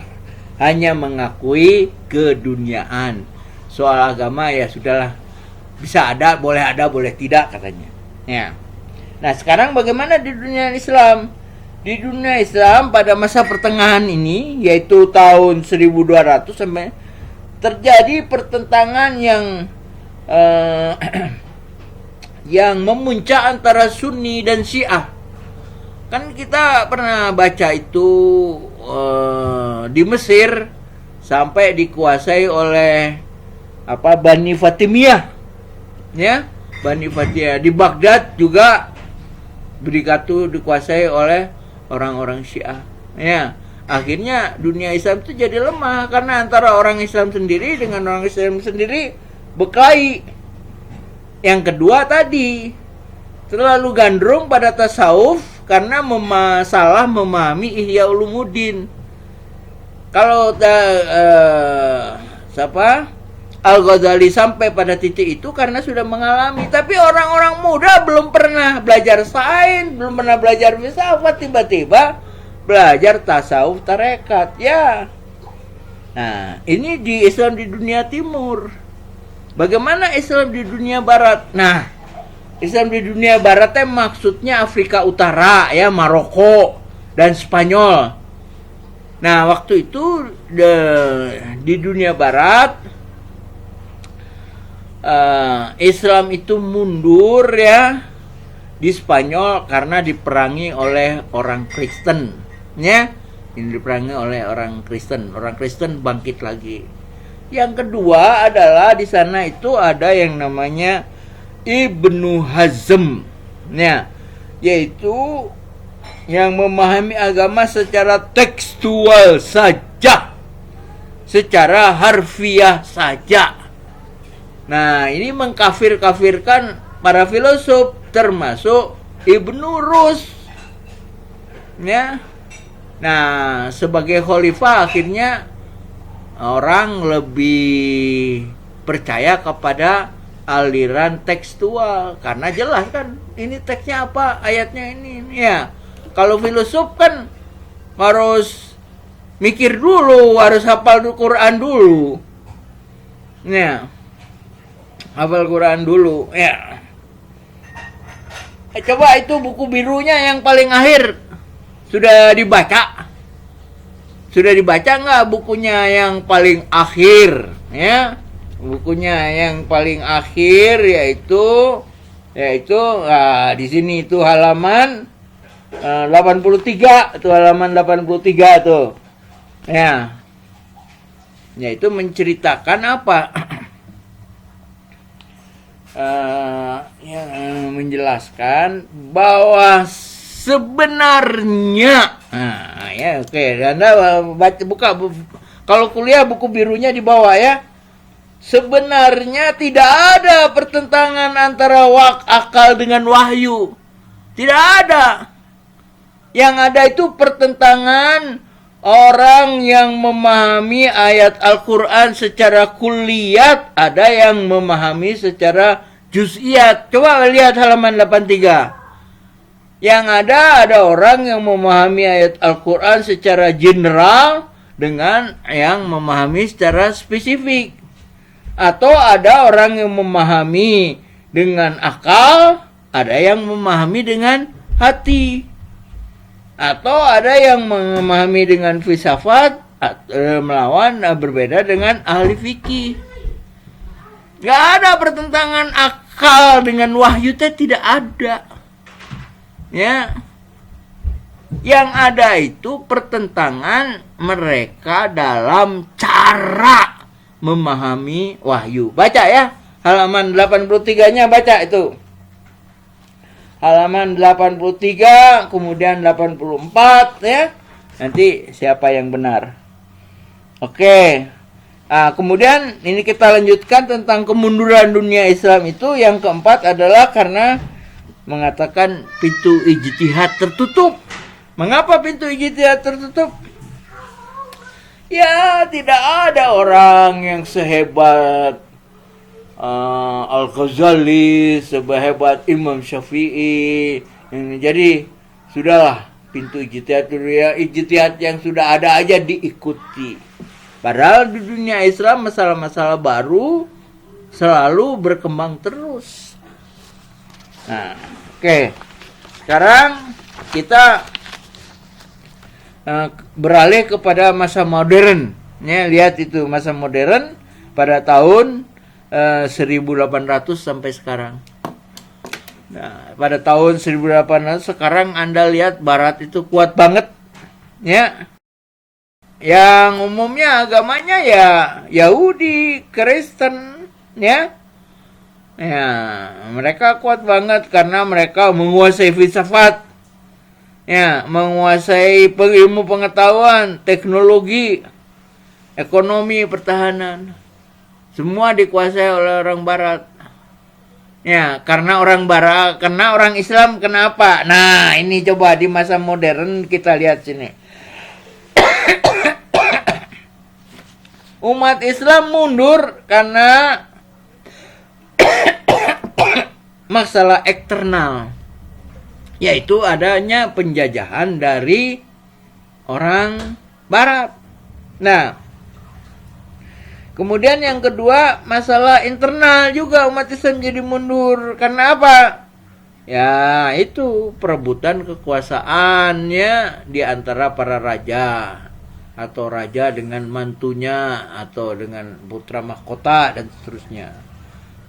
hanya mengakui keduniaan. Soal agama ya sudahlah, bisa ada, boleh tidak katanya ya. Nah, sekarang bagaimana di dunia Islam? Di dunia Islam pada masa pertengahan ini, yaitu tahun 1200 sampai, terjadi pertentangan yang memuncak antara Sunni dan Syiah. Kan kita pernah baca itu di Mesir sampai dikuasai oleh Bani Fatimiyah ya. Bani Fatimiyah di Baghdad juga Brigatu dikuasai oleh orang-orang Syiah ya. Akhirnya dunia Islam itu jadi lemah karena antara orang Islam sendiri dengan orang Islam sendiri berkelahi. Yang kedua tadi, terlalu gandrung pada tasawuf karena salah memahami Ihya Ulumuddin. Kalau Al-Ghazali sampai pada titik itu karena sudah mengalami. Tapi orang-orang muda belum pernah belajar sains, belum pernah belajar filsafat, tiba-tiba belajar tasawuf tarekat ya. Nah, ini di Islam di dunia timur. Bagaimana Islam di dunia Barat? Nah, Islam di dunia Barat maksudnya Afrika Utara ya, Maroko dan Spanyol. Nah, waktu itu di dunia Barat Islam itu mundur ya di Spanyol karena diperangi oleh orang Kristen ya. Ini diperangi oleh orang Kristen bangkit lagi. Yang kedua adalah di sana itu ada yang namanya Ibnu Hazm, ya, yaitu yang memahami agama secara tekstual saja, secara harfiah saja. Nah, ini mengkafir-kafirkan para filosof termasuk Ibnu Rus, ya. Nah, sebagai khalifah akhirnya orang lebih percaya kepada aliran tekstual karena jelas kan ini teksnya apa, ayatnya ini ya. Kalau filosof kan harus mikir dulu, harus hafal Quran dulu, ya, hafal Quran dulu, ya. Coba itu buku birunya yang paling akhir sudah dibaca? Sudah dibaca nggak bukunya yang paling akhir, ya? Bukunya yang paling akhir yaitu di sini itu halaman 83, itu halaman 83 tuh. Ya. Yaitu menceritakan apa? Menjelaskan bahwa sebenarnya, ya oke, Anda buka kalau kuliah buku birunya di bawah ya. Sebenarnya tidak ada pertentangan antara akal dengan wahyu. Tidak ada. Yang ada itu pertentangan orang yang memahami ayat Al-Quran secara kulliyat, ada yang memahami secara juz'iyat. Coba lihat halaman 83. Yang ada orang yang memahami ayat Al-Quran secara general dengan yang memahami secara spesifik. Atau ada orang yang memahami dengan akal, ada yang memahami dengan hati. Atau ada yang memahami dengan filsafat, melawan berbeda dengan ahli fikih. Gak ada pertentangan akal dengan wahyu, tidak ada. Ya, yang ada itu pertentangan mereka dalam cara memahami wahyu. Baca ya, halaman 83-nya baca itu. Halaman 83, kemudian 84 ya. Nanti siapa yang benar. Oke. Nah, kemudian ini kita lanjutkan tentang kemunduran dunia Islam itu. Yang keempat adalah karena mengatakan pintu ijtihad tertutup. Mengapa pintu ijtihad tertutup? Ya, tidak ada orang yang sehebat Al-Ghazali, sehebat Imam Syafi'i. Jadi, sudahlah, pintu ijtihad ya, ijtihad yang sudah ada aja diikuti. Padahal di dunia Islam masalah-masalah baru selalu berkembang terus. Nah, oke. Sekarang kita beralih kepada masa modern. Ya, lihat itu masa modern pada tahun 1800 sampai sekarang. Nah, pada tahun 1800 sekarang Anda lihat Barat itu kuat banget. Ya. Yang umumnya agamanya ya Yahudi, Kristen, ya. Ya, mereka kuat banget karena mereka menguasai filsafat. Ya, menguasai ilmu pengetahuan, teknologi, ekonomi, pertahanan. Semua dikuasai oleh orang Barat. Ya, karena orang Barat, karena orang Islam kenapa? Nah, ini coba di masa modern kita lihat sini. Umat Islam mundur karena masalah eksternal, yaitu adanya penjajahan dari orang Barat. Nah, kemudian yang kedua, masalah internal juga umat Islam jadi mundur. Karena apa? Ya, itu perebutan kekuasaannya di antara para raja, atau raja dengan mantunya, atau dengan putra mahkota, dan seterusnya.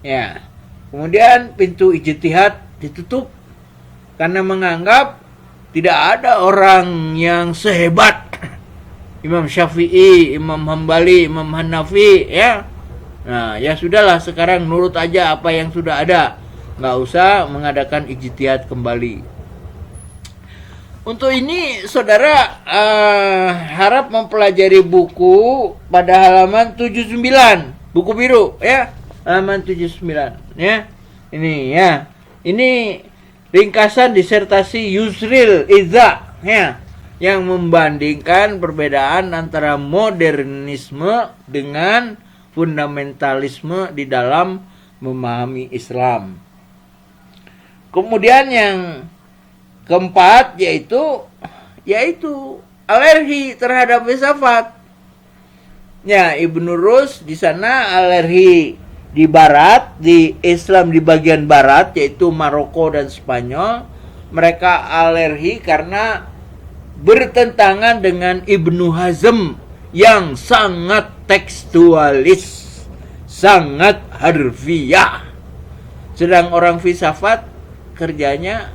Ya, kemudian pintu ijtihad ditutup karena menganggap tidak ada orang yang sehebat Imam Syafi'i, Imam Hambali, Imam Hanafi, ya. Nah, ya sudahlah, sekarang nurut aja apa yang sudah ada. Nggak usah mengadakan ijtihad kembali. Untuk ini, saudara harap mempelajari buku pada halaman 79, buku biru, ya. Halaman 79, ya. Ini, ya. Ini ringkasan disertasi Yusril Iza, ya, yang membandingkan perbedaan antara modernisme dengan fundamentalisme di dalam memahami Islam. Kemudian yang keempat yaitu alergi terhadap filsafat. Ya, Ibnu Rus di sana alergi di barat, di Islam di bagian barat yaitu Maroko dan Spanyol. Mereka alergi karena bertentangan dengan Ibnu Hazm yang sangat tekstualis, sangat harfiah. Sedang orang filsafat kerjanya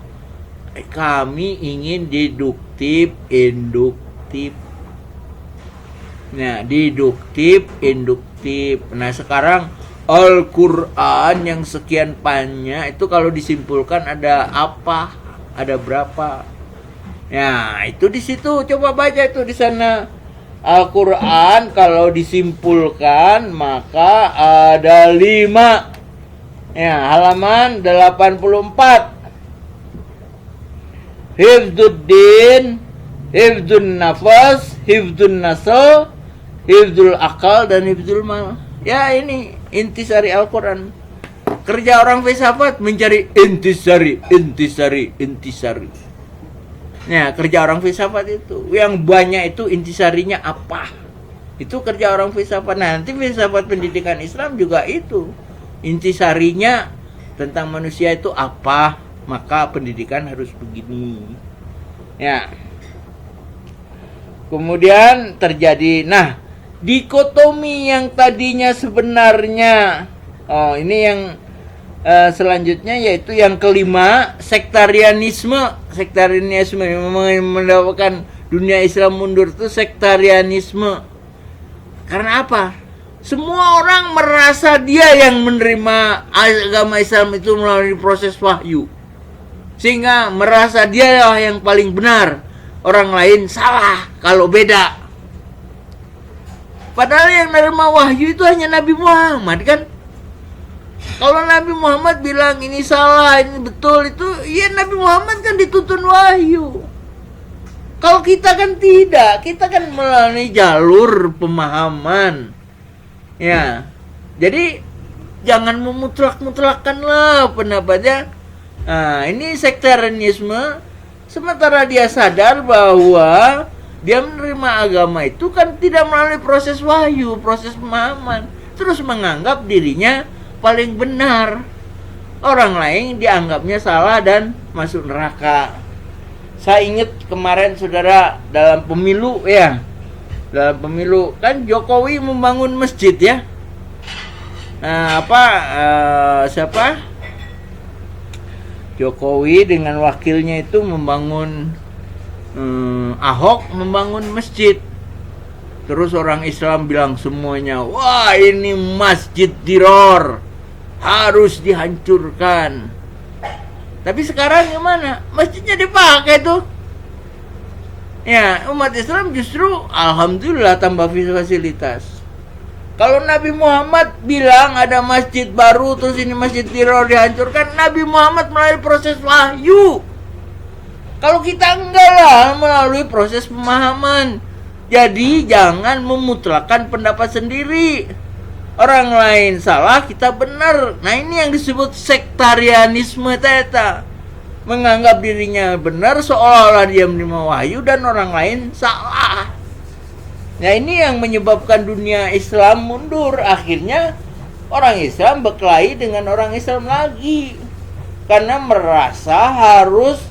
kami ingin deduktif, induktif. Nah, deduktif, induktif. Nah, sekarang Al-Quran yang sekian panjang itu kalau disimpulkan ada apa? Ada berapa? Ya, itu di situ. Coba baca itu di sana. Al-Quran kalau disimpulkan maka ada 5. Ya, halaman 84. Hifdzuddin, hifdzun nafas, hifdzun nasl, hifdzul akal, dan hifdzul mal. Ya, ini intisari Al-Quran. Kerja orang filsafat mencari intisari. Nah, kerja orang filsafat itu yang banyak itu intisarinya apa? Itu kerja orang filsafat. Nah, nanti filsafat pendidikan Islam juga itu. Intisarinya tentang manusia itu apa? Maka pendidikan harus begini. Ya. Kemudian terjadi dikotomi yang tadinya sebenarnya ini yang selanjutnya yaitu yang kelima, sektarianisme yang mendapatkan dunia Islam mundur itu sektarianisme. Karena apa? Semua orang merasa dia yang menerima agama Islam itu melalui proses wahyu, sehingga merasa dia yang paling benar, orang lain salah kalau beda. Padahal yang menerima wahyu itu hanya Nabi Muhammad, kan? Kalau Nabi Muhammad bilang ini salah, ini betul, itu ya Nabi Muhammad kan dituntun wahyu. Kalau kita kan tidak, kita kan melalui jalur pemahaman. Ya, jadi jangan memutlak-mutlakkan lah pendapatnya. Nah, ini sektarianisme, sementara dia sadar bahwa dia menerima agama itu kan tidak melalui proses wahyu, proses pemahaman, terus menganggap dirinya paling benar. Orang lain dianggapnya salah dan masuk neraka. Saya ingat kemarin saudara dalam pemilu, ya. Dalam pemilu kan Jokowi membangun masjid, ya. Nah, siapa? Jokowi dengan wakilnya itu membangun Ahok membangun masjid. Terus orang Islam bilang semuanya, wah ini masjid teror, harus dihancurkan. Tapi sekarang gimana? Masjidnya dipakai tuh. Ya, umat Islam justru alhamdulillah tambah fasilitas. Kalau Nabi Muhammad bilang ada masjid baru, terus ini masjid teror dihancurkan, Nabi Muhammad melalui proses wahyu. Kalau kita enggak lah, melalui proses pemahaman. Jadi jangan memutlakkan pendapat sendiri. Orang lain salah, kita benar. Nah, ini yang disebut sektarianisme teta. Menganggap dirinya benar seolah-olah dia menerima wahyu dan orang lain salah. Nah, ini yang menyebabkan dunia Islam mundur. Akhirnya orang Islam berkelahi dengan orang Islam lagi. Karena merasa harus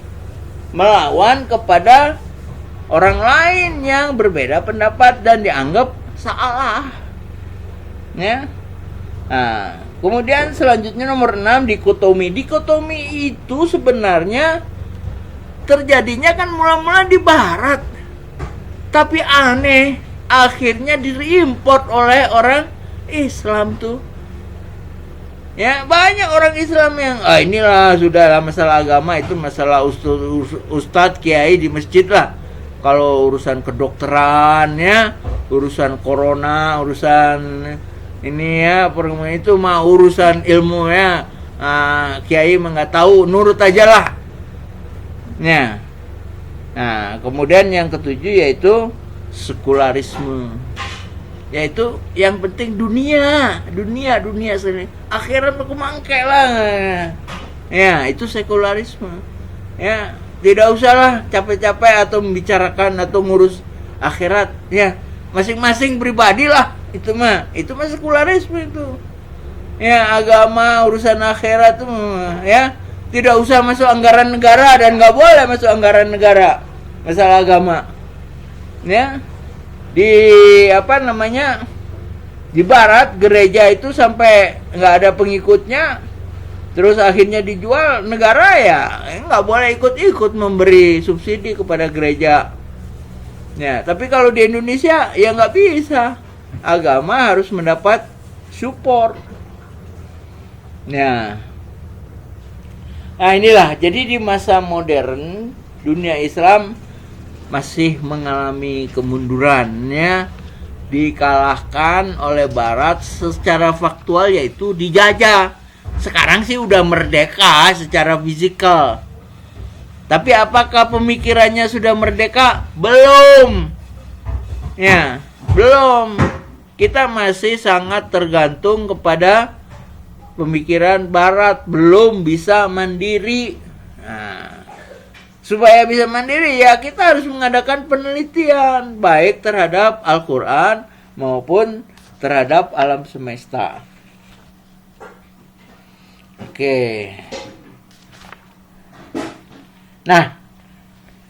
melawan kepada orang lain yang berbeda pendapat dan dianggap salah. Ya. Nah, kemudian selanjutnya nomor 6, dikotomi. Dikotomi itu sebenarnya terjadinya kan mula-mula di barat. Tapi aneh, akhirnya diimport oleh orang Islam tuh. Ya, banyak orang Islam yang inilah sudahlah masalah agama itu masalah ustadz kiai di masjid lah. Kalau urusan kedokteran ya, urusan corona, urusan ini ya, itu mah urusan ilmu ya. Kiai mah nggak tahu, nurut aja lah. Ya. Nah, kemudian yang ketujuh yaitu sekularisme. Yaitu yang penting dunia sendiri. Akhirat aku mangke lah. Ya, itu sekularisme. Ya, tidak usahlah capek-capek atau membicarakan atau ngurus akhirat. Ya, masing-masing pribadi lah. Itu mah sekularisme itu. Ya, agama urusan akhirat tuh ya tidak usah masuk anggaran negara dan nggak boleh masuk anggaran negara masalah agama. Ya. Di di barat gereja itu sampai nggak ada pengikutnya, terus akhirnya dijual negara ya nggak boleh ikut-ikut memberi subsidi kepada gereja ya. Tapi kalau di Indonesia ya nggak bisa, agama harus mendapat support ya. Nah inilah, jadi di masa modern dunia Islam masih mengalami kemundurannya, dikalahkan oleh Barat secara faktual yaitu dijajah. Sekarang sih udah merdeka secara fisikal, tapi apakah pemikirannya sudah merdeka? Belum ya, belum. Kita masih sangat tergantung kepada pemikiran Barat, belum bisa mandiri. Supaya bisa mandiri ya kita harus mengadakan penelitian baik terhadap Al-Quran maupun terhadap alam semesta. Oke. Nah,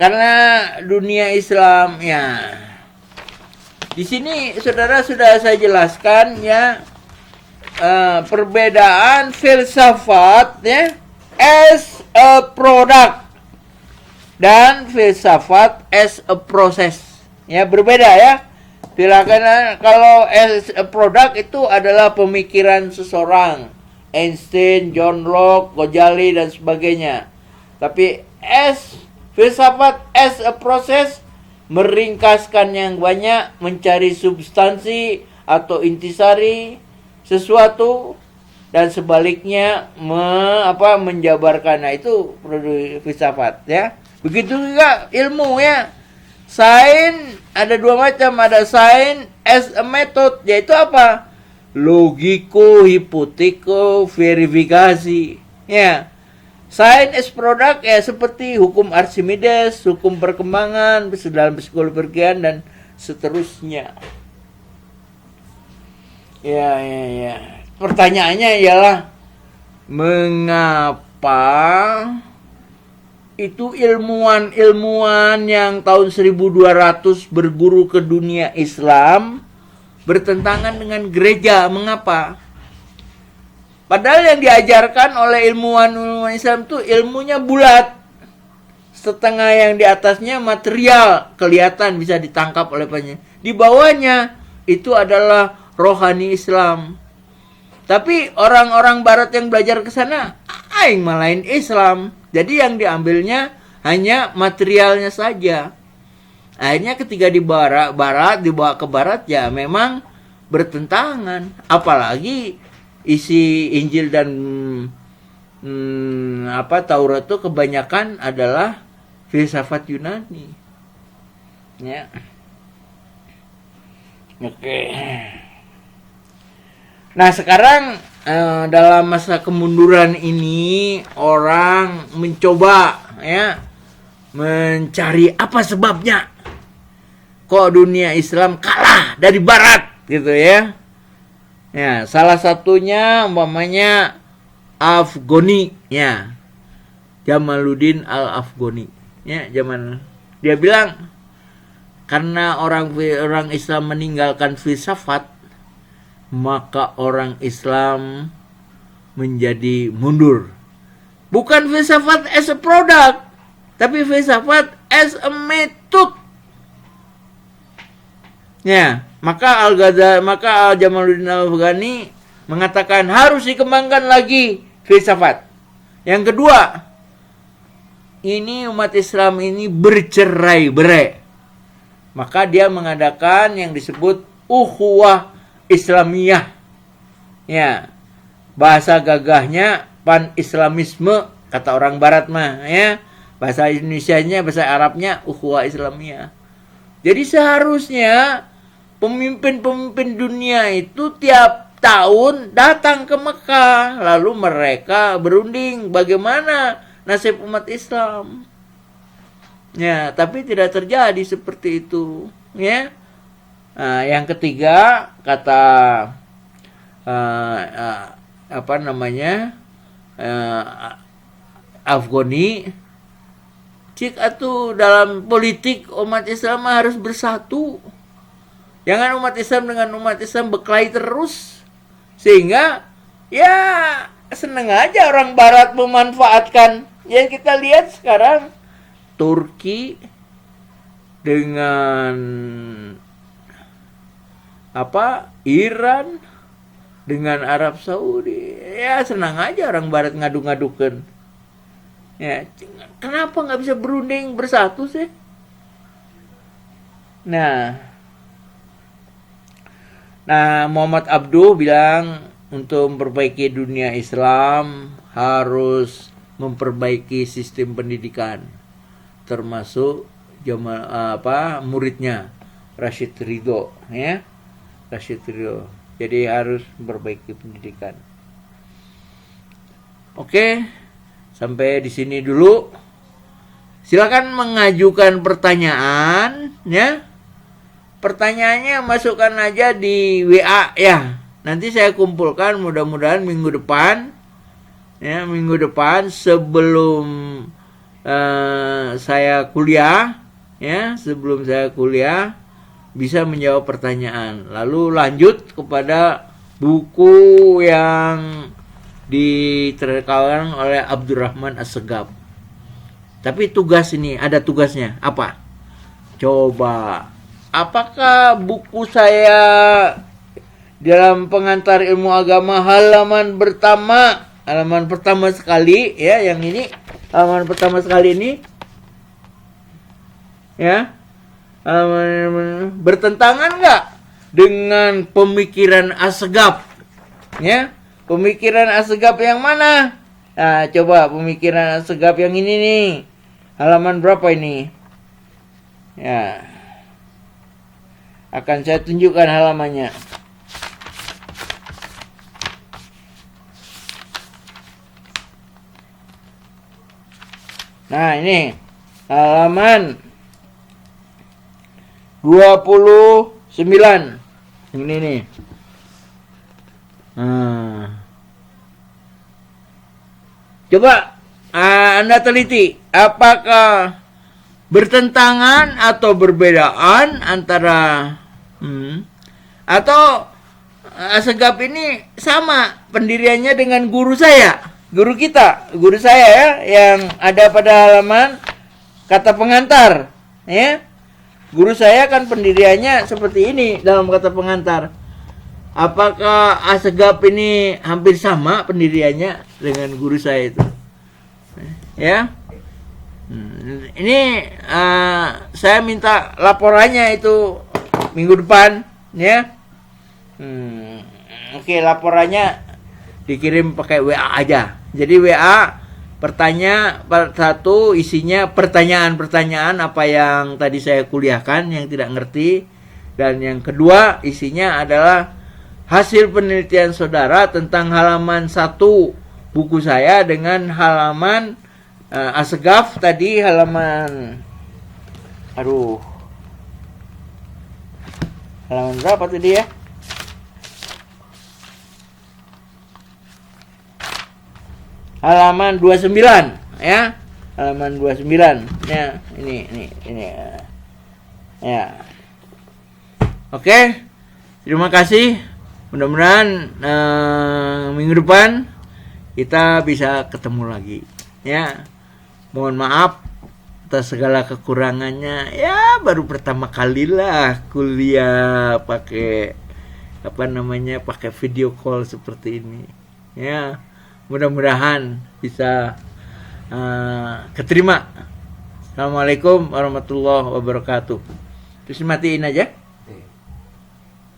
karena dunia Islam ya, di sini saudara sudah saya jelaskan ya, perbedaan filsafat ya as a product dan filsafat as a process ya, berbeda ya. Silakan, kalau as a product itu adalah pemikiran seseorang, Einstein, John Locke, Ghazali dan sebagainya. Tapi filsafat as a process meringkaskan yang banyak, mencari substansi atau intisari sesuatu dan sebaliknya menjabarkan. Nah, itu filsafat ya. Begitu juga ilmu ya. Sains ada dua macam, ada sains as a method, yaitu apa? Logiko, hipotiko, verifikasi. Ya. Sains as product ya seperti hukum Archimedes, hukum perkembangan dalam psikologi dan seterusnya. Ya. Pertanyaannya ialah mengapa itu ilmuwan yang tahun 1200 berguru ke dunia Islam bertentangan dengan gereja? Mengapa? Padahal yang diajarkan oleh ilmuwan Islam itu ilmunya bulat. Setengah yang di atasnya material, kelihatan bisa ditangkap oleh banyak. Di bawahnya itu adalah rohani Islam. Tapi orang-orang barat yang belajar ke sana malahin Islam. Jadi yang diambilnya hanya materialnya saja. Akhirnya ketika dibawa ke barat ya memang bertentangan. Apalagi isi Injil dan Taurat itu kebanyakan adalah filsafat Yunani. Ya. Oke. Nah, sekarang dalam masa kemunduran ini orang mencoba ya mencari apa sebabnya kok dunia Islam kalah dari barat gitu ya. Ya, salah satunya umpamanya Afghani ya. Jamaluddin Al-Afghani ya, dia bilang karena orang Islam meninggalkan filsafat, maka orang Islam menjadi mundur. Bukan filsafat as a product, tapi filsafat as a method. Ya, maka Al-Jamaluddin Al-Afghani mengatakan harus dikembangkan lagi filsafat. Yang kedua, ini umat Islam ini bercerai-berai. Maka dia mengadakan yang disebut ukhuwah Islamiyah. Ya. Bahasa gagahnya pan-islamisme kata orang barat mah, ya. Bahasa Indonesianya, bahasa Arabnya ukhuwah Islamiyah. Jadi seharusnya pemimpin-pemimpin dunia itu tiap tahun datang ke Mekah, lalu mereka berunding bagaimana nasib umat Islam. Ya, tapi tidak terjadi seperti itu, ya. Nah, yang ketiga kata Afghani, cik atuh dalam politik umat Islam harus bersatu. Jangan umat Islam dengan umat Islam berkelahi terus. Sehingga ya seneng aja orang barat memanfaatkan. Yang kita lihat sekarang Turki dengan Iran dengan Arab Saudi. Ya senang aja orang barat ngadu-ngadukan. Ya, kenapa nggak bisa berunding bersatu sih? Nah, Muhammad Abduh bilang untuk memperbaiki dunia Islam harus memperbaiki sistem pendidikan, termasuk muridnya Rashid Ridho, ya. Rashid Ridho. Jadi harus memperbaiki pendidikan. Oke, sampai di sini dulu. Silakan mengajukan pertanyaan, ya. Pertanyaannya masukkan aja di WA ya. Nanti saya kumpulkan mudah-mudahan minggu depan. Ya, minggu depan sebelum saya kuliah, ya, sebelum saya kuliah bisa menjawab pertanyaan. Lalu lanjut kepada buku yang diterkawan oleh Abdurrahman As-Segaf. Tapi tugas ini ada tugasnya apa? Coba, apakah buku saya dalam pengantar ilmu agama halaman pertama sekali, ya, yang ini halaman pertama sekali ini, ya, bertentangan nggak dengan pemikiran As-Segaf, ya? Pemikiran As-Segaf yang mana? Nah, coba pemikiran As-Segaf yang ini nih, halaman berapa ini? Ya, akan saya tunjukkan halamannya. Nah, ini halaman 29. Ini nih. Coba Anda teliti apakah bertentangan atau berbedaan antara atau As-Segaf ini sama pendiriannya dengan guru saya, guru saya, ya, yang ada pada halaman kata pengantar, ya. Guru saya kan pendiriannya seperti ini dalam kata pengantar. Apakah As-Segaf ini hampir sama pendiriannya dengan guru saya itu? Ya. Ini saya minta laporannya itu minggu depan, ya. Oke, laporannya dikirim pakai WA aja. Jadi WA satu isinya pertanyaan-pertanyaan apa yang tadi saya kuliahkan yang tidak ngerti, dan yang kedua isinya adalah hasil penelitian saudara tentang halaman 1 buku saya dengan halaman As-Segaf tadi halaman halaman berapa tadi ya? Halaman 29, ya. Halaman 29. Ya, ini. Ya. Oke. Terima kasih. Mudah-mudahan minggu depan kita bisa ketemu lagi, ya. Mohon maaf atas segala kekurangannya. Ya baru pertama kali lah kuliah pakai pakai video call seperti ini. Ya mudah-mudahan bisa keterima. Assalamualaikum warahmatullahi wabarakatuh. Terus matiin aja.